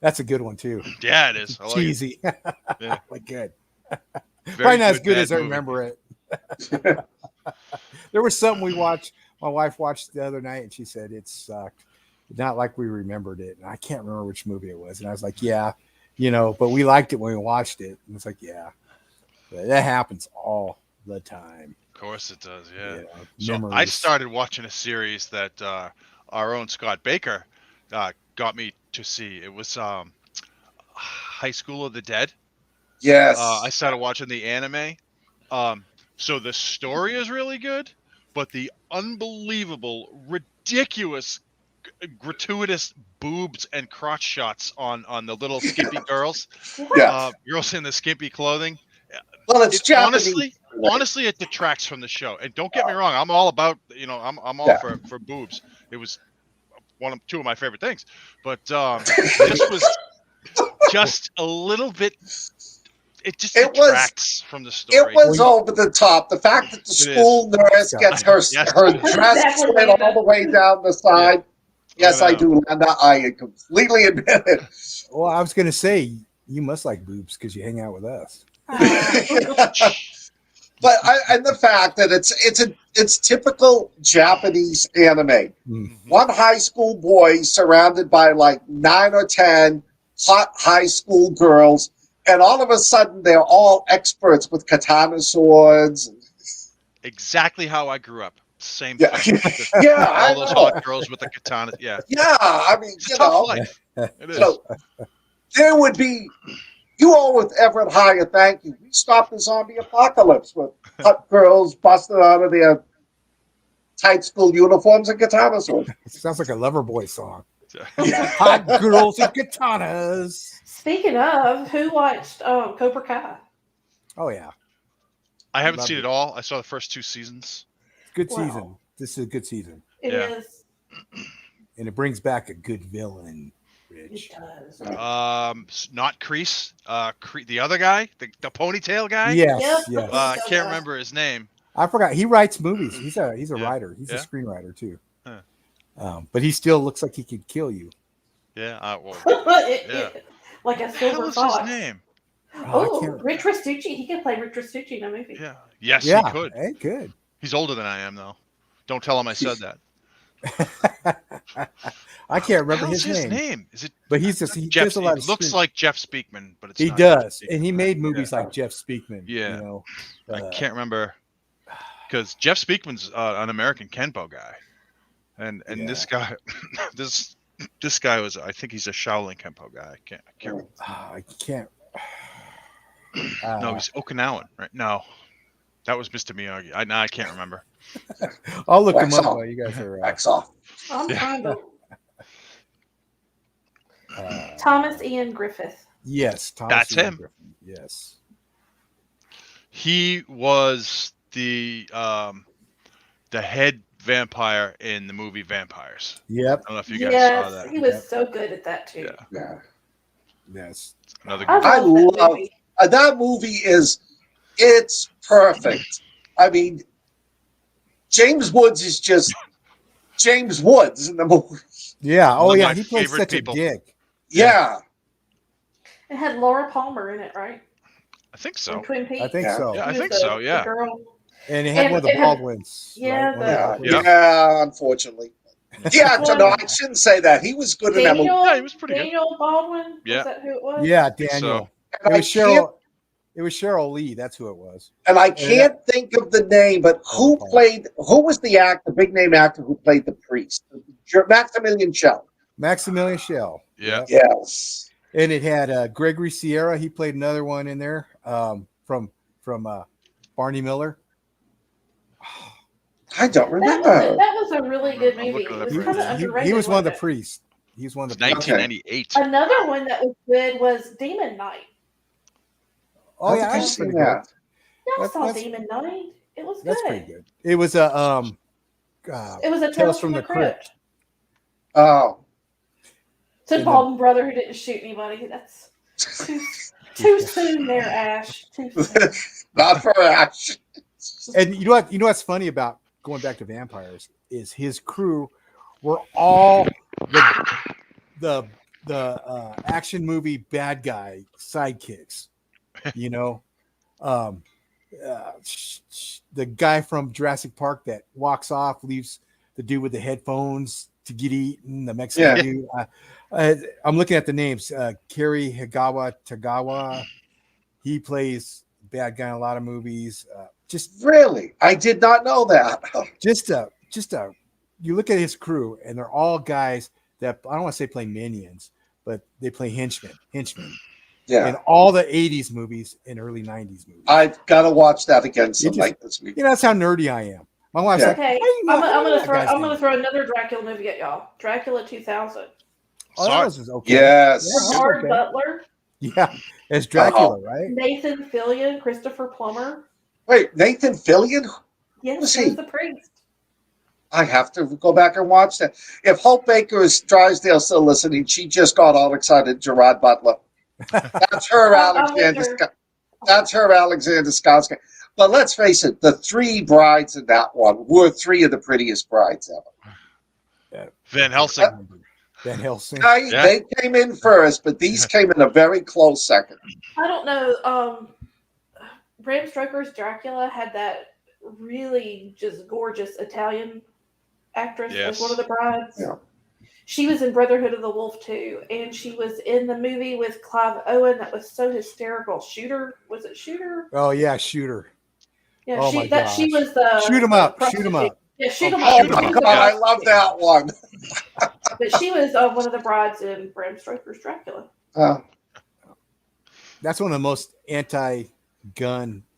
That's a good one too. yeah, it is. I like it. Cheesy. Yeah. Like good. Very Probably not as good, good bad as I movie. remember it. There was something we watched. My wife watched the other night, and she said it sucked. Not like we remembered it. And I can't remember which movie it was. And I was like, yeah, but we liked it when we watched it. And it's like, yeah, but that happens all the time. Of course it does. Yeah. So Memories. I started watching a series that our own Scott Baker got me to see. It was High School of the Dead. Yes. I started watching the anime. So the story is really good, but the unbelievable, ridiculous, gratuitous boobs and crotch shots on the little skimpy girls. Yeah. Girls in the skimpy clothing. Well, it's Japanese. Honestly, it detracts from the show. And don't get me wrong, I'm all about, I'm all for boobs. It was two of my favorite things. But this was just a little bit. It detracts from the story. It was over the top. The fact that the school nurse gets her dress slid all the way down the side. Yeah. Yes, I do, Linda. I completely admit it. Well, I was going to say, you must like boobs because you hang out with us. But and the fact that it's typical Japanese anime. One high school boy surrounded by like 9 or 10 hot high school girls, and all of a sudden they're all experts with katana swords. Exactly how I grew up. Same Yeah. thing. Yeah, all those hot girls with the katana. Yeah. Yeah, I mean, it's a tough life. It is. There would be. You owe with Everett High a thank you. We stopped the zombie apocalypse with hot girls busted out of their tight school uniforms and katana swords. Sounds like a Loverboy song. Hot girls and katanas. Speaking of, who watched Cobra Kai? Oh, yeah. I haven't seen it all. I saw the first 2 seasons. Good season. This is a good season. It is. And it brings back a good villain. Rich. It does. Not Kreese. The other guy, the ponytail guy. Yes. I can't remember his name. I forgot. He writes movies. He's a writer. He's a screenwriter too. Huh. But he still looks like he could kill you. Yeah. Like a silver what fox. His name? Rich Restucci. He could play Rich Restucci in a movie. Yeah. Yes, he could. Hey, good. He's older than I am, though. Don't tell him I said that. I can't remember his name. name. Is it? But he does a lot of looks like Jeff Speakman, but it's he not does, and he made movies like Jeff Speakman. Yeah, I can't remember because Jeff Speakman's an American Kenpo guy, and this guy, this guy was, I think he's a Shaolin Kenpo guy. I can't. I can't. No, he's Okinawan, right? No, that was Mr. Miyagi. I can't remember. I'll look him up while you guys are. I'm trying to. Thomas Ian Griffith. Yes, that's him. Griffith. Yes, he was the head vampire in the movie Vampires. Yep. I don't know if you guys saw that. He was so good at that too. Yeah. Yes. Another. I love that movie. It's perfect. I mean, James Woods is just James Woods in the movie. Yeah. Oh, yeah. He plays such a dick. Yeah. It had Laura Palmer in it, right? I think so. From Twin Peaks. I think so. Yeah, I think so. Yeah. Girl. And it had one of the Baldwins. Yeah. Right? Yeah. Unfortunately. Yeah. No, I shouldn't say that. He was good in that movie. Yeah, he was pretty good. Daniel Baldwin. Yeah. Was that who it was? Yeah, Daniel. So. It was Cheryl Lee. That's who it was. And I can't think of the name, but who was the big name actor who played the priest? Maximilian Schell. Maximilian Schell. Yeah. Yes. And it had Gregory Sierra. He played another one in there from Barney Miller. I don't remember. That was a really good movie. It was kind of underrated. He was one of the priests. He was one of the 1998. Another one that was good was Demon Knight. Oh, yeah, I've seen that. I saw Demon Knight. It was good. That's pretty good. It was a it was a Tales from the Crypt. Oh. It's a Baldwin brother who didn't shoot anybody. Too soon there, Ash. Too soon. Not for Ash. And you know what's funny about going back to vampires is his crew were all the action movie bad guy sidekicks. You know, the guy from Jurassic Park that walks off, leaves the dude with the headphones to get eaten, the Mexican dude. I'm looking at the names. Kerry Tagawa. He plays bad guy in a lot of movies. Just really, I did not know that. just you look at his crew, and they're all guys that I don't want to say play minions, but they play henchmen. Yeah. In all the 80s movies and early 90s movies. I've got to watch that again some night this week. You know, that's how nerdy I am. My wife's like, okay, I'm gonna throw another Dracula movie at y'all. Dracula 2000. Oh, that was okay. Yes. Gerard Butler. Yeah, as Dracula, right? Nathan Fillion, Christopher Plummer. Wait, Nathan Fillion? Yes, he was the priest. I have to go back and watch that. If Hope Baker is Drysdale still listening, she just got all excited. Gerard Butler. That's her Alexander. That's her Alexander Skarsgård. But let's face it, the three brides in that one were three of the prettiest brides ever. Yeah. Van Helsing. Van Helsing. They came in first, but these came in a very close second. I don't know. Bram Stoker's Dracula had that really just gorgeous Italian actress as one of the brides. Yeah. She was in Brotherhood of the Wolf too, and she was in the movie with Clive Owen that was so hysterical. Shooter, was it Shooter? Oh yeah, Shooter. Yeah, oh she was the Shoot 'em up. Shoot 'em up. Yeah, shoot 'em Oh up. my God, I love that one. But she was one of the brides in Bram Stoker's Dracula. That's one of the most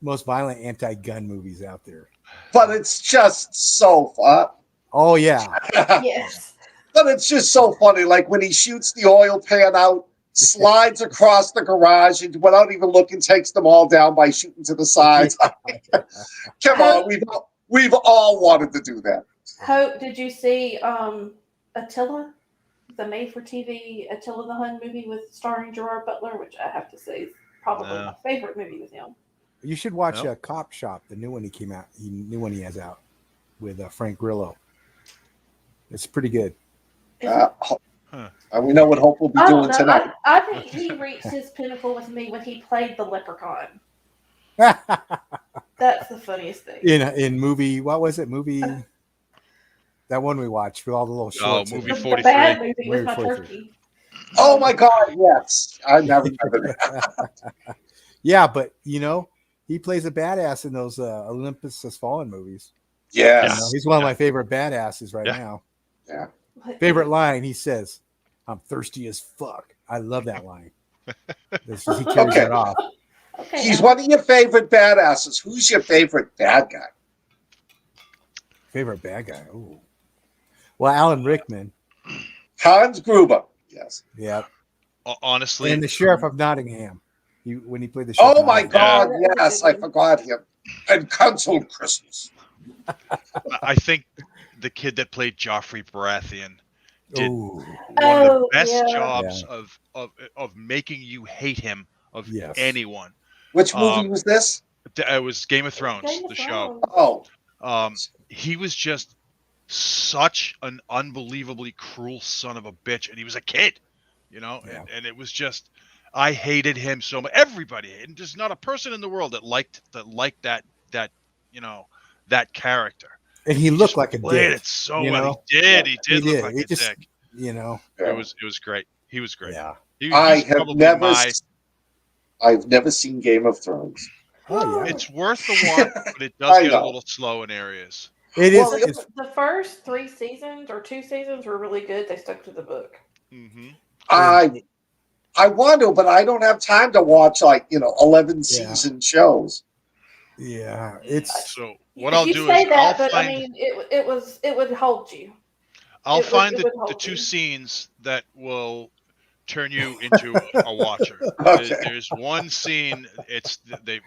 most violent anti-gun movies out there. But it's just so fun. Oh yeah. Yes. But it's just so funny. Like when he shoots the oil pan out, slides across the garage, and without even looking, takes them all down by shooting to the sides. Come on, we've all wanted to do that. Hope, did you see Attila, the made-for-TV Attila the Hun movie starring Gerard Butler, which I have to say is probably my favorite movie with him. You should watch Cop Shop, the new one he has out with Frank Grillo. It's pretty good. And we know what Hope will be doing tonight. I think he reached his pinnacle with me when he played the leprechaun. That's the funniest thing. In movie, what was it? Movie that one we watched with all the little shorts. Oh, movie 43. The bad movie with my turkey. Oh my God, yes. I never remember that. Yeah, but he plays a badass in those Olympus Has Fallen movies. Yes. He's one of my favorite badasses right now. Yeah. Favorite line, he says, "I'm thirsty as fuck." I love that line. He carries that off. Okay, he's one of your favorite badasses. Who's your favorite bad guy? Favorite bad guy? Ooh. Well, Alan Rickman. Hans Gruber. Yes. Yeah. Honestly. And the Sheriff of Nottingham. When he played the Sheriff. Oh my God, yes. I forgot him. And Consul Christmas. I think the kid that played Joffrey Baratheon did one of the best jobs of making you hate him anyone. Which movie was this? It was Game of Thrones, show. Oh. He was just such an unbelievably cruel son of a bitch, and he was a kid, and it was just, I hated him so much. Everybody, and there's not a person in the world that liked that that character. And he looked like a dick. Played it so well. He did look like a dick. It was great. He was great. Yeah. I've never seen Game of Thrones. Oh, yeah. It's worth the watch, but it does get a little slow in areas. It is. The first 3 seasons or 2 seasons were really good. They stuck to the book. Mm-hmm. I want to, but I don't have time to watch 11 season shows. Yeah, it's so. What I'll do is I'll find. I mean, it would hold you. I'll find the 2 scenes that will turn you into a watcher. Okay. There's one scene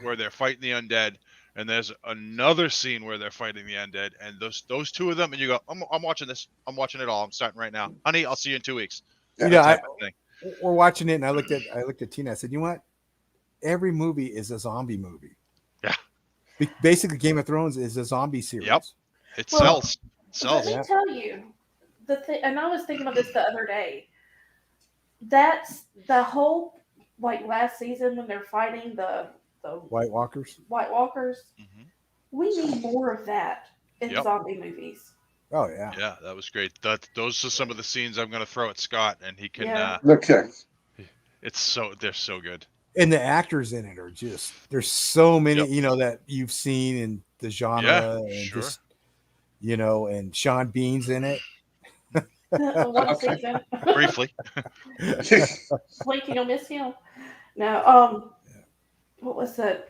where they're fighting the undead, and there's another scene where they're fighting the undead, and those 2 of them, and you go, I'm watching this. I'm watching it all. I'm starting right now, honey. I'll see you in 2 weeks. I we're watching it, and I looked at Tina. I said, "You know what? Every movie is a zombie movie. Yeah. Basically, Game of Thrones is a zombie series. Yep. It sells. Let me tell you the thing, and I was thinking about this the other day. That's the whole last season when they're fighting the White Walkers. Mm-hmm. We need more of that in zombie movies. Oh yeah. Yeah, that was great. Those are some of the scenes I'm going to throw at Scott, and he can. Okay. They're so good. And the actors in it are just, there's so many, Yep. That you've seen in the genre, and sure. just, and Sean Bean's in it. One season. Briefly. Blinking, you'll miss him. No, what was it?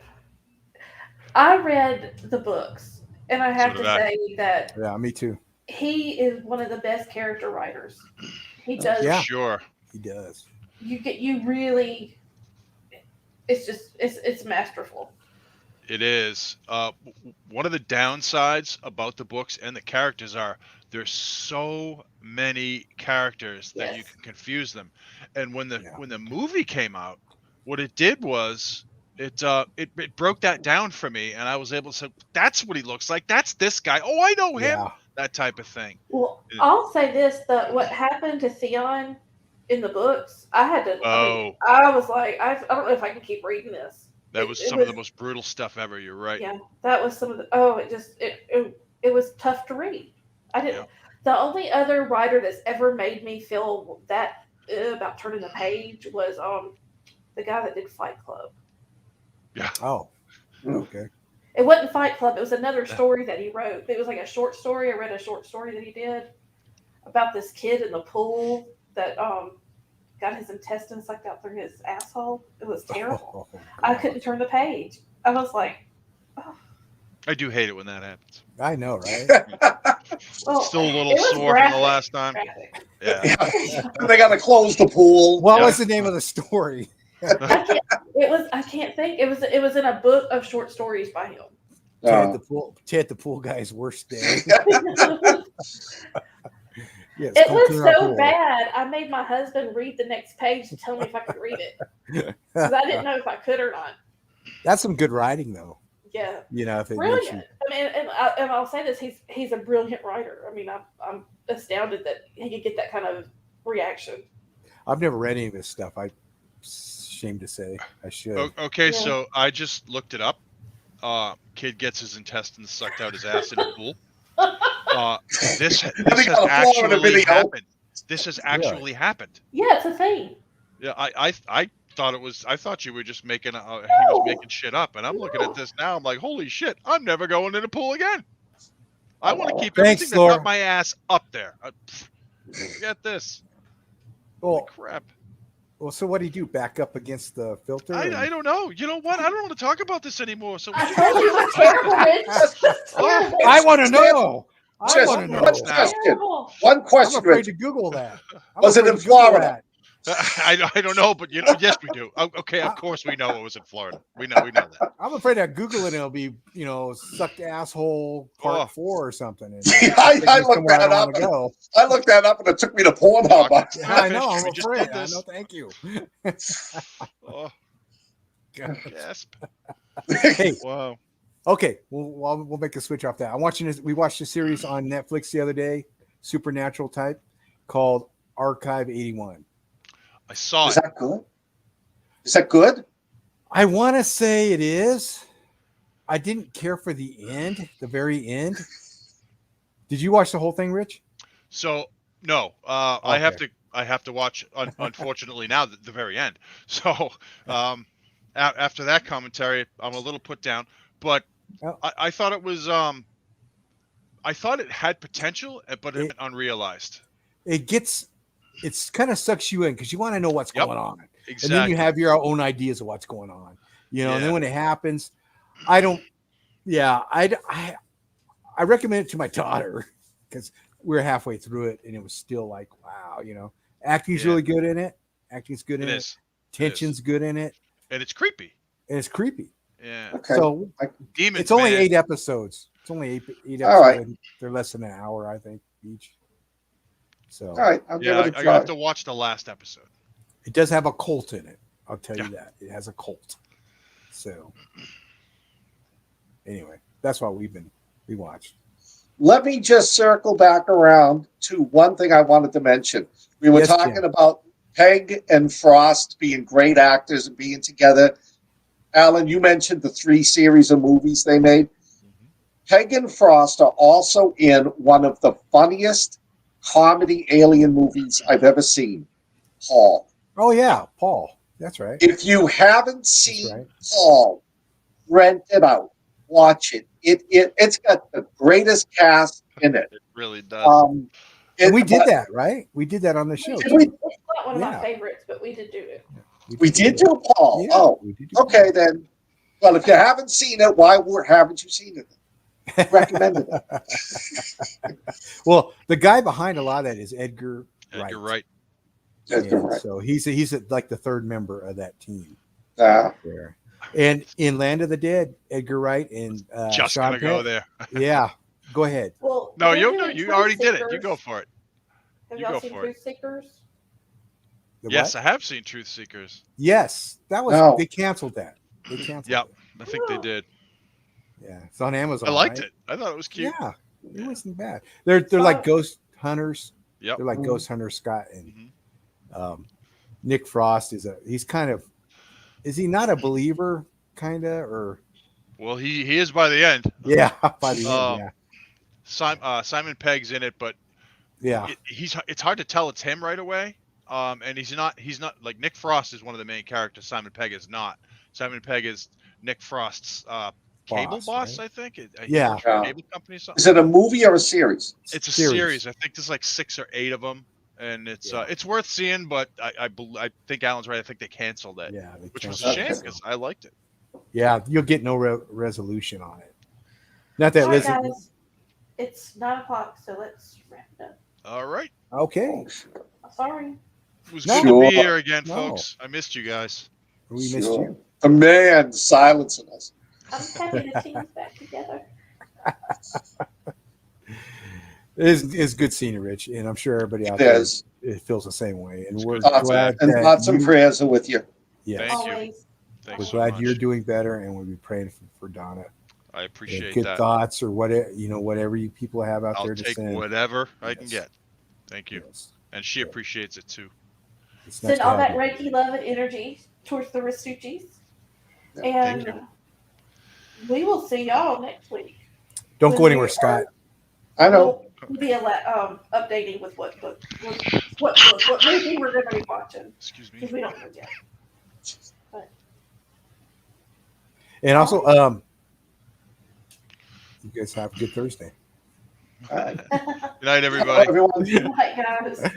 I read the books, and I have to say that. Yeah, me too. He is one of the best character writers. He does. Yeah, sure. He does. You really. It's masterful. It is. One of the downsides about the books and the characters are there's so many characters that you can confuse them. And when the movie came out, what it did was it broke that down for me, and I was able to say, that's what he looks like. That's this guy. Oh, I know him. Yeah. That type of thing. Well, I'll say this: what happened to Theon in the books, I had to. I was like, I don't know if I can keep reading this. That was some of the most brutal stuff ever. You're right. Yeah, that was some of the. It was tough to read. I didn't. Yeah. The only other writer that's ever made me feel that about turning the page was the guy that did Fight Club. Yeah. Oh. Okay. It wasn't Fight Club. It was another story that he wrote. It was like a short story. I read a short story that he did about this kid in the pool that got his intestines sucked out through his asshole. It was terrible. I couldn't turn the page. I was like, oh. I do hate it when that happens. I know, right? Still a little sore from the last time. Yeah. They got to close the pool. What was the name of the story? I can't think. It was in a book of short stories by him. Ted the pool guy's worst day. Yes, it was so bad. I made my husband read the next page to tell me if I could read it because I didn't know if I could or not. That's some good writing, though. Yeah, if it brilliant. I mean, and I'll say this: he's a brilliant writer. I mean, I'm astounded that he could get that kind of reaction. I've never read any of his stuff. I'm ashamed to say I should. Okay, so I just looked it up. Kid gets his intestines sucked out his ass in a pool. This has actually happened. This has actually happened. Yeah, it's a thing. Yeah, I thought it was. I thought you were just making. He was making shit up, and I'm looking at this now. I'm like, holy shit! I'm never going in a pool again. I want to keep everything that's up my ass up there. Forget this. Well, crap. Well, so what do you do? Back up against the filter? I don't know. You know what? I don't want to talk about this anymore. So I told you it's terrible, Rich. I want to know. One question. I'm afraid to Google that. Was it in Florida? I don't know, but yes, we do. Okay, of course we know it was in Florida. We know that. I'm afraid I Google it and it'll be, sucked asshole part 4 or something. I looked that up. I looked that up and it took me to Pornhub. I know. I'm afraid. I know. Thank you. Gasp. Hey. Wow. Okay, we'll make a switch off that. I'm watching this. We watched a series on Netflix the other day, supernatural type, called Archive 81. I saw it. Is that good? Is that good? I want to say it is. I didn't care for the very end. Did you watch the whole thing, Rich? So no, okay. I have to watch. Unfortunately, now the very end. So after that commentary, I'm a little put down. But I thought it was. I thought it had potential, but it unrealized. It's kind of sucks you in because you want to know what's going on. Exactly. And then you have your own ideas of what's going on. And then when it happens, I recommend it to my daughter because we're halfway through it and it was still like, wow, acting's really good in it. Acting's good in it. Tension's good in it. And it's creepy. Yeah. Okay. So Demons, it's only 8 episodes. It's only 8 episodes. All right. They're less than an hour, I think, each. So all right, I'll give it a try. I have to watch the last episode. It does have a cult in it. I'll tell you that. It has a cult. So anyway, that's why we watched. Let me just circle back around to one thing I wanted to mention. We were talking about Peg and Frost being great actors and being together. Alan, you mentioned the 3 series of movies they made. Peg and Frost are also in one of the funniest comedy alien movies I've ever seen, Paul. Oh, yeah, Paul. That's right. If you haven't seen Paul, rent it out. Watch it. It's got the greatest cast in it. It really does. And we did that, right? We did that on the show. It's not one of my favorites, but we did do it. We did do Paul. Yeah, okay then. Well, if you haven't seen it, why haven't you seen it? Recommended it. Well, the guy behind a lot of that is Edgar Wright. Edgar Wright. Edgar Wright. So he's like the third member of that team. There. And in Land of the Dead, Edgar Wright and just Shaun gonna go there. Yeah, go ahead. Well, no, you already did it. You go for it. Have y'all seen Truth Seekers? Yes, I have seen Truth Seekers. Yes, that was they canceled that. They canceled. Yep, it. I think they did. Yeah, it's on Amazon. I liked it. I thought it was cute. Yeah, it wasn't bad. They're like ghost hunters. Yep. They're like ghost hunters, Scott, and Nick Frost is is he not a believer, kinda, or? Well, he is by the end. Yeah, by the end. Yeah. Simon Pegg's in it, but it's hard to tell it's him right away. And he's not like Nick Frost is one of the main characters. Simon Pegg is not. Simon Pegg is Nick Frost's cable boss, right? I think. Yeah. Cable company or something. Is it a movie or a series? It's a series. I think there's like 6 or 8 of them, and it's worth seeing. But I think Alan's right. I think they canceled it, which was a shame because I liked it. Yeah, you'll get no resolution on it. Not that guys, it's 9:00, so let's wrap it up. All right. Okay. Sorry. It was good to be here again, folks. I missed you guys. We missed you. The man silencing us. I'm happy the team's back together. It's good seeing you, Rich, and I'm sure everybody out there feels the same way. And we're glad and thoughts and prayers are with you. Yes. Thank you. We're glad you're doing better, and we'll be praying for Donna. I appreciate good that. Thoughts or whatever you people have out there to take send. Whatever I can get. Thank you. Yes. And she appreciates it too. Send all that Reiki love and energy towards the Rasuchis. And we will see y'all next week. Don't go anywhere, Scott. I know. We'll be updating with what movie we're going to be watching. Excuse me. Because we don't know yet. But. And also, you guys have a good Thursday. All right. Good night, everybody. Everyone. Good night, guys.